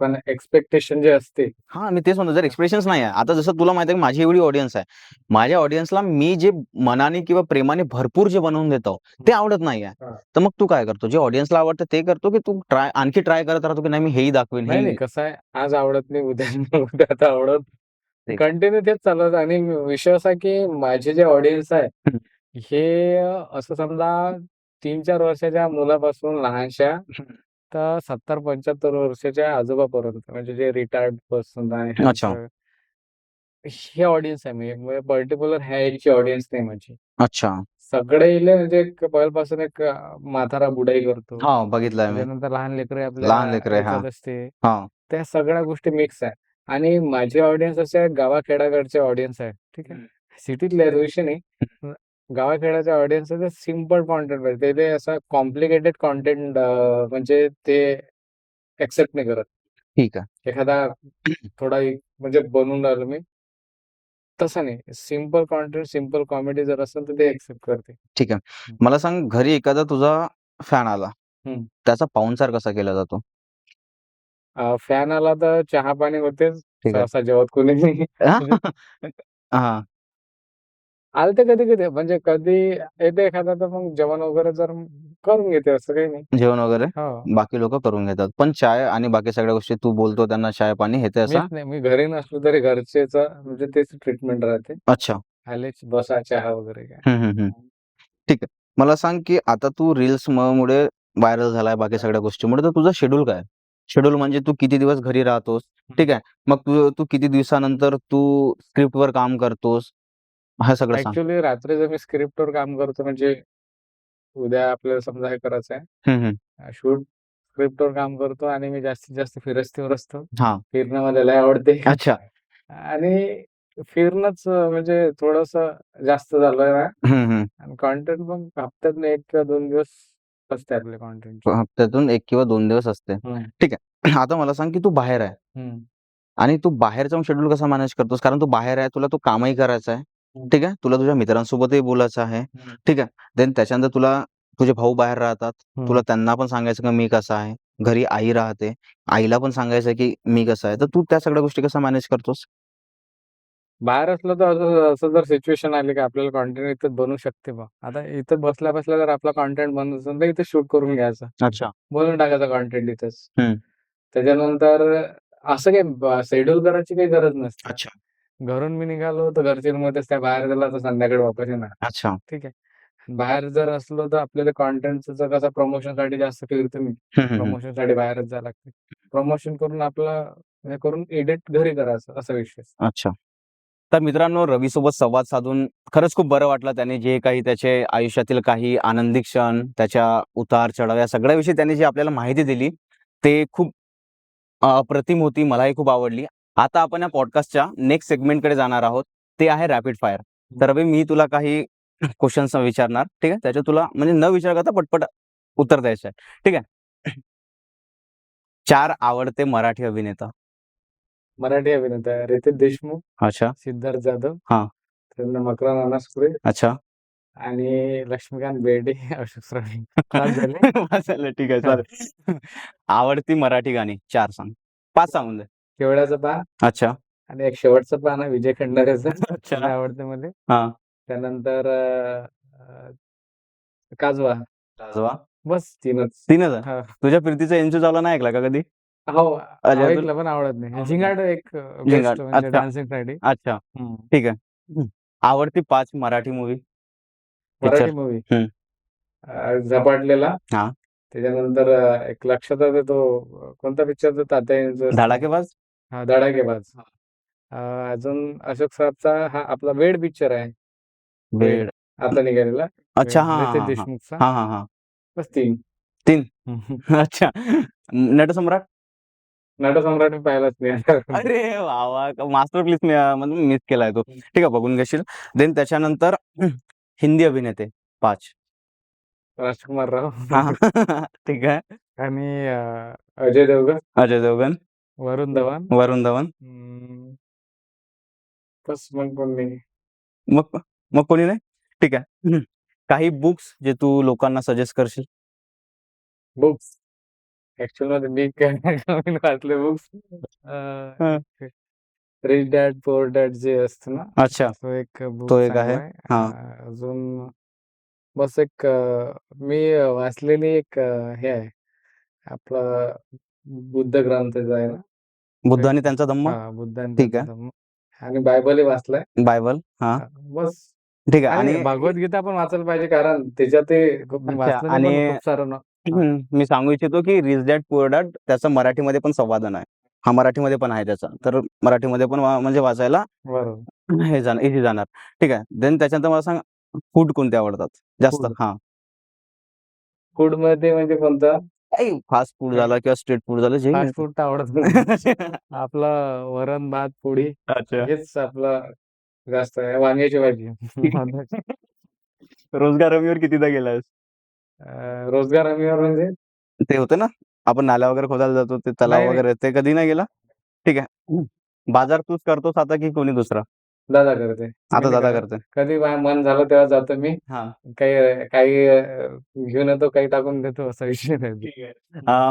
पण एक्स्पेक्टेशन जे असते हां, मी तेच म्हणतो जर एक्सप्रेशन्स नाही आहे. आता जसं तुला माहिती आहे की माझी एवढी ऑडियन्स आहे. माझ्या ऑडियन्सला मी जे मनाने किंवा प्रेमाने भरपूर जे बनवून देतो, ते आवडत नाही आहे. हां. तर मग तू काय करतो? जे ऑडियन्सला आवडतं ते करतो की तू आणखी ट्राय करत राहतो की नाही मी हेही दाखवेन, नाही, नाही. हेही कसं आहे, आज आवडत नाही, उद्या उद्या आता आवडत. तेच. कंटिन्यू तेच चालू आहे आणि विषय असा की माझे जे ऑडियन्स आहे, हं, हे असं समजा 3-4 वर्षाच्या मुलापासून लहानशा हं. तर 70-75 वर्षाच्या आजोबापर्यंत म्हणजे जे रिटायर्ड पर्सन आहे अच्छा, ह्यांचं हे ऑडियन्स आहे म्हणजे पर्टिक्युलर ह्या एजची ऑडियन्स नाही माझी. अच्छा. सगळे इले म्हणजे एक पहिल्यापासून एक म्हातारा बुडाई करतो. हां, बघितलंय मी. त्याच्यानंतर लहान लेकरं आपल्या लहान लेकरं आहे. हां, याच्यात असते. हां. त्या सगळ्या गोष्टी मिक्स आहे आणि माझे ऑडियन्स असे गावाखेड्याकडचे ऑडियन्स आहे. ठीक आहे. हं. सिटीतले आहेत विषय नाही. अ, गावाखेड्याचे ऑडियन्स आहे ते सिंपल कंटेंट पाहिजे. ते असं कॉम्प्लिकेटेड कंटेंट म्हणजे ते एक्सेप्ट नाही करत. ठीक आहे. एखादा थोडा म्हणजे बनवून राहिलो मी, तसं नाही. सिंपल कंटेंट, सिंपल कॉमेडी जर असेल तर ते एक्सेप्ट करते. ठीक आहे. हं. मला सांग घरी एखादा तुझा फॅन आला, हं. त्याचा पाहुणचार कसा केला जातो? फॅन आला तर चहा-पाणी होतेच. ठीक आहे. सहसा जेवत कोणी नाही. म्हणजे हां, आलते कधी-कधी म्हणजे कधी येते एखादा तर मग जेवण वगैरे जर करून घेते असं काही नाही. जेवण वगैरे हो. बाकी लोकं करून घेतात. पण चाय आणि बाकी सगळ्या गोष्टी तू बोलतो त्यांना चाय-पाणी हे ते मीच असा नाही, मी घरी नसलो तरी घरचेचं म्हणजे तेच ट्रीटमेंट राहते. अच्छा. आलेच बसा चहा वगैरे काय. हं, हं, हं. ठीक आहे. मला सांग, की आता तू मुळे व्हायरल झालाय बाकी सगळ्या गोष्टीमुळे, तर तुझं शेड्यूल काय आहे? शेड्यूल म्हणजे तू किती दिवस घरी राहतोस, ठीक आहे. मग तू तू किती दिवसानंतर तू स्क्रिप्टवर काम करतोस, हे सगळं सांग? ॲक्चुअली रात्री जर मी स्क्रिप्टवर काम करतो म्हणजे उद्या आपल्याला समजा हे करायचं आहे. हं, हं. शूट स्क्रिप्टवर काम करतो आणि मी जास्तीत जास्त फिरस्तीवर असतो. हां. फिरणं मला लय आवडते. अच्छा. आणि फिरणंच म्हणजे थोडंसं जास्त झालंय ना हं, हं. आणि कंटेंट मग हप्त्यातून 1 किंवा 2 दिवस असते आपले कंटेंटचे. हप्त्यातून 1 किंवा 2 दिवस असते. हं, ठीक आहे. आता मला सांग, की तू बाहेर आहे हं, आणि तू बाहेर जाऊन शेड्यूल कसा मॅनेज करतोस? कारण तू बाहेर आहे, तुला तो कामही करायचा आहे. हं, ठीक आहे. तुला तुझ्या मित्रांसोबतही बोलायचं आहे. हं, ठीक आहे. देन त्याच्यानंतर तुला तुझे भाऊ बाहेर राहतात. तुला हं. त्यांना पण सांगायचं की मी कसा आहे. घरी आई राहते. आईला पण सांगायचं की मी कसा आहे. तर तू त्या सगळ्या गोष्टी कसा मॅनेज करतोस? बाहेर असलं तर असं असं जर सिच्युएशन आली की आपल्याला कंटेंट इथं बनवू शकते बा. आता इथं बसल्या-बसल्या जर आपला कंटेंट बनत असेल तर इथे शूट करून घ्यायचं. अच्छा. बनवून टाकायचा कंटेंट इथेच. हं. त्याच्यानंतर असं काही शेड्यूल करायची काही गरज नसते. अच्छा. घरून मी निघालो तर घरच्यांमध्येच काय बाहेर गेला तर संध्याकाळी वापस येणार. अच्छा. ठीक आहे. बाहेर जर असलो तर आपल्याला कंटेंटचं कसं प्रमोशनसाठी जास्त फिरतो मी. हं, हं, हं. प्रमोशनसाठी बाहेरच जावं लागते. प्रमोशन करून आपलं हे करून एडिट घरी करायचं असा विषय. अच्छा. तर मित्रांनो, रवीसोबत संवाद साधून खरंच खूप बरं वाटलं. त्याने जे काही त्याचे आयुष्यातील काही आनंदी क्षण, त्याच्या उतार-चढाव या सगळ्याविषयी त्याने जी आपल्याला माहिती दिली, ते खूप अप्रतिम होती. मलाही खूप आवडली. आता आपण या पॉडकास्टच्या नेक्स्ट सेगमेंटकडे जाणार आहोत. ते आहे रॅपिड फायर. तर रवी, मी तुला काही क्वेशन्स विचारणार. ठीक आहे. त्याच्यात तुला म्हणजे न विचार करता पटपट उत्तर द्यायचं आहे. ठीक आहे. 4 आवडते मराठी अभिनेता. मराठी अभिनेता रितेश देशमुख, अच्छा. सिद्धार्थ जाधव, हां. त्यांना मकरंद अनासपुरे अच्छा. आणि लक्ष्मीकांत बेर्डे, अशोक सराफ. 5 झाले. बस झालं. ठीक आहे. चालेल. आवडती मराठी गाणी 4 सांग. 5 सांगून दे. केवड्याचं पान अच्छा. आणि एक शेवटचं पान आहे विजय खंडारेचं. अच्छा. ते आवडतं मला. हां. त्यानंतर काजवा. राजवा. बस 3च. 3च आहे. हां. तुझ्या प्रीतीचा एन्जॉय झाला नाही ऐकला का कधी? हो, अजय अतुल? ऐकलं पण आवडत नाही. आवडत झिंगाट एक झिंगाट. बेस्ट म्हणजे अच्छा. डान्सिंगसाठी. अच्छा. ठीक आहे. आवडती 5 Marathi movie, picture. Marathi movie हं. झपाटलेला. हां. त्याच्यानंतर एक लक्षात आहे तो कोणता पिक्चर तो तात्याचं धडाकेबाज? हां, धडाकेबाज. अजून अशोक सराफचा हा आपला वेड पिक्चर आहे. वेड. वेड. आता निघालेला. अच्छा. वेड. हां, रितेश हां, हां. देशमुखचा. हां, हां, हां. बस 3. 3. अच्छा. नटसम्राट? नटसम्राट मी पाहिलाच नाही. अरे वाह, वाह! मास्टरपीस मी म्हणजे मिस केलाय तो. ठीक आहे, बघून घेशील. देन त्याच्यानंतर हिंदी अभिनेते 5. राजकुमार राव हां. ठीक आहे. आणि अजय देवगण, अजय देवगण, वरुण धवन. वरुण धवन. बस मग कोण नाही. मग मग कोणी नाही? ठीक आहे. काही बुक्स जे तू लोकांना सजेस्ट करशील? बुक्स ऍक्च्युअल मध्ये मी काय नवीन वाचले बुक्स. हां. रिच डॅड पुअर डॅड जे असतं ना, अच्छा. तो एक बुक तो एक चांगला आहे. आहे. हां. अजून बस एक मी वाचलेली एक हे आहे आपलं बुद्ध ग्रंथाचं आहे ना. बुद्ध आणि त्यांचा धम्म? हां, बुद्ध आणि ठीक त्यांचा आहे. धम्म आणि बायबलही वाचलाय. बायबल. हां. बस ठीक आहे. आणि आणि भगवद्गीता पण वाचायला पाहिजे कारण त्याच्यात मी अच्छा. वाचलं नाही पण आणि खूप सारं हां. मी सांगू इच्छितो की रिच डॅड पुअर डॅड त्याचं मराठीमध्ये पण संवादन आहे. हा मराठीमध्ये पण आहे त्याचा. तर मराठीमध्ये पण म्हणजे वाचायला बरोबर. हे जाणार, इझी जाणार. ठीक आहे. देन त्याच्यानंतर मला सांग, फूड कोणते आवडतात जास्त? फूड. हां. फूडमध्ये म्हणजे कोणतं? काही फास्ट फूड झालं किंवा स्ट्रीट फूड झालं जे फास्ट फूड तर आवडत नाही. आपलं वरण, भात, पोळी अच्छा. हेच आपलं जास्त आहे. वांग्याची भाजी. रोजगार हमीवर कितीदा गेलायस? रोजगार हमीवर म्हणजे ते होतं ना, आपण नाल्या वगैरे खोदायला जातो, ते तलाव नाही, नाही. वगैरे ते कधी नाही गेला? ठीक आहे. बाजार तूच करतोस आता की कोणी दुसरा? दादा करते. मी आता नाही दादा करत. करतोय. कधी मन झालं तेव्हा जातो मी. हां. काही काही घेऊन येतो, काही टाकून देतो असा विषय नाही.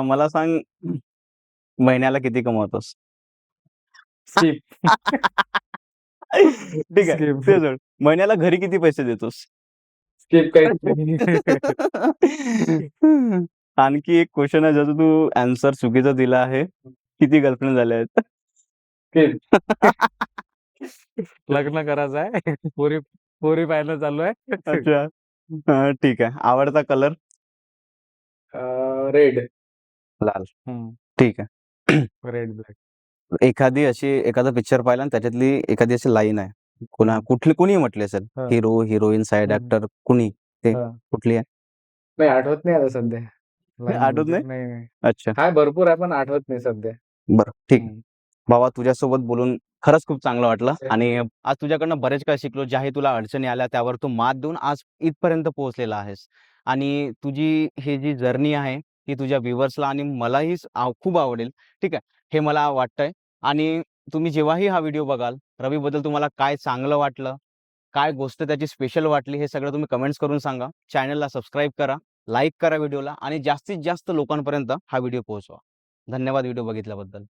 मला सांग, महिन्याला किती कमवतोस? स्किप. ठीक आहे. स्किप. ते सोड. महिन्याला घरी किती पैसे देतोस? स्किप काहीच नाही. आणखी एक क्वेशन आहे ज्याचा तू ॲन्सर चुकीचा दिला आहे. किती गर्लफ्रेंड झाल्या आहेत? स्किप. लग्न करायचं आहे. पोरी पोरी पाहायला चालू आहे. अच्छा. ठीक आहे. आवडता कलर? रेड. लाल. ठीक आहे. Red black. एखादा पिक्चर पाहिला आणि त्याच्यातली एखादी अशी लाईन आहे. कुणीही म्हटली असेल. हां. हिरो, हिरोईन, साइड ॲक्टर कुणी ते हां. कुठली आहे? नाही आठवत नाही आता सध्या. आठवत नाही? नाही, नाही. अच्छा. हाय भरपूर आहे पण आठवत नाही सध्या. बरं. ठीक आहे. बाबा, तुझ्यासोबत बोलून खरंच खूप चांगलं वाटलं आणि आज तुझ्याकडनं बरेच काही शिकलो. ज्याही तुला अडचणी आल्या त्यावर तू मात देऊन आज इथपर्यंत पोहोचलेला आहेस आणि तुझी ही जी जर्नी आहे ती तुझ्या व्ह्यूअर्सला आणि मलाही खूप आवडेल. ठीक आहे. हे मला वाटतंय आणि तुम्ही जेव्हाही हा व्हिडिओ बघाल, रवीबद्दल तुम्हाला काय चांगलं वाटलं, काय गोष्ट त्याची स्पेशल वाटली हे सगळं तुम्ही कमेंट्स करून सांगा. चॅनलला सबस्क्राईब करा, लाईक करा व्हिडिओला आणि जास्तीत जास्त लोकांपर्यंत हा व्हिडिओ पोहोचवा. धन्यवाद व्हिडिओ बघितल्याबद्दल.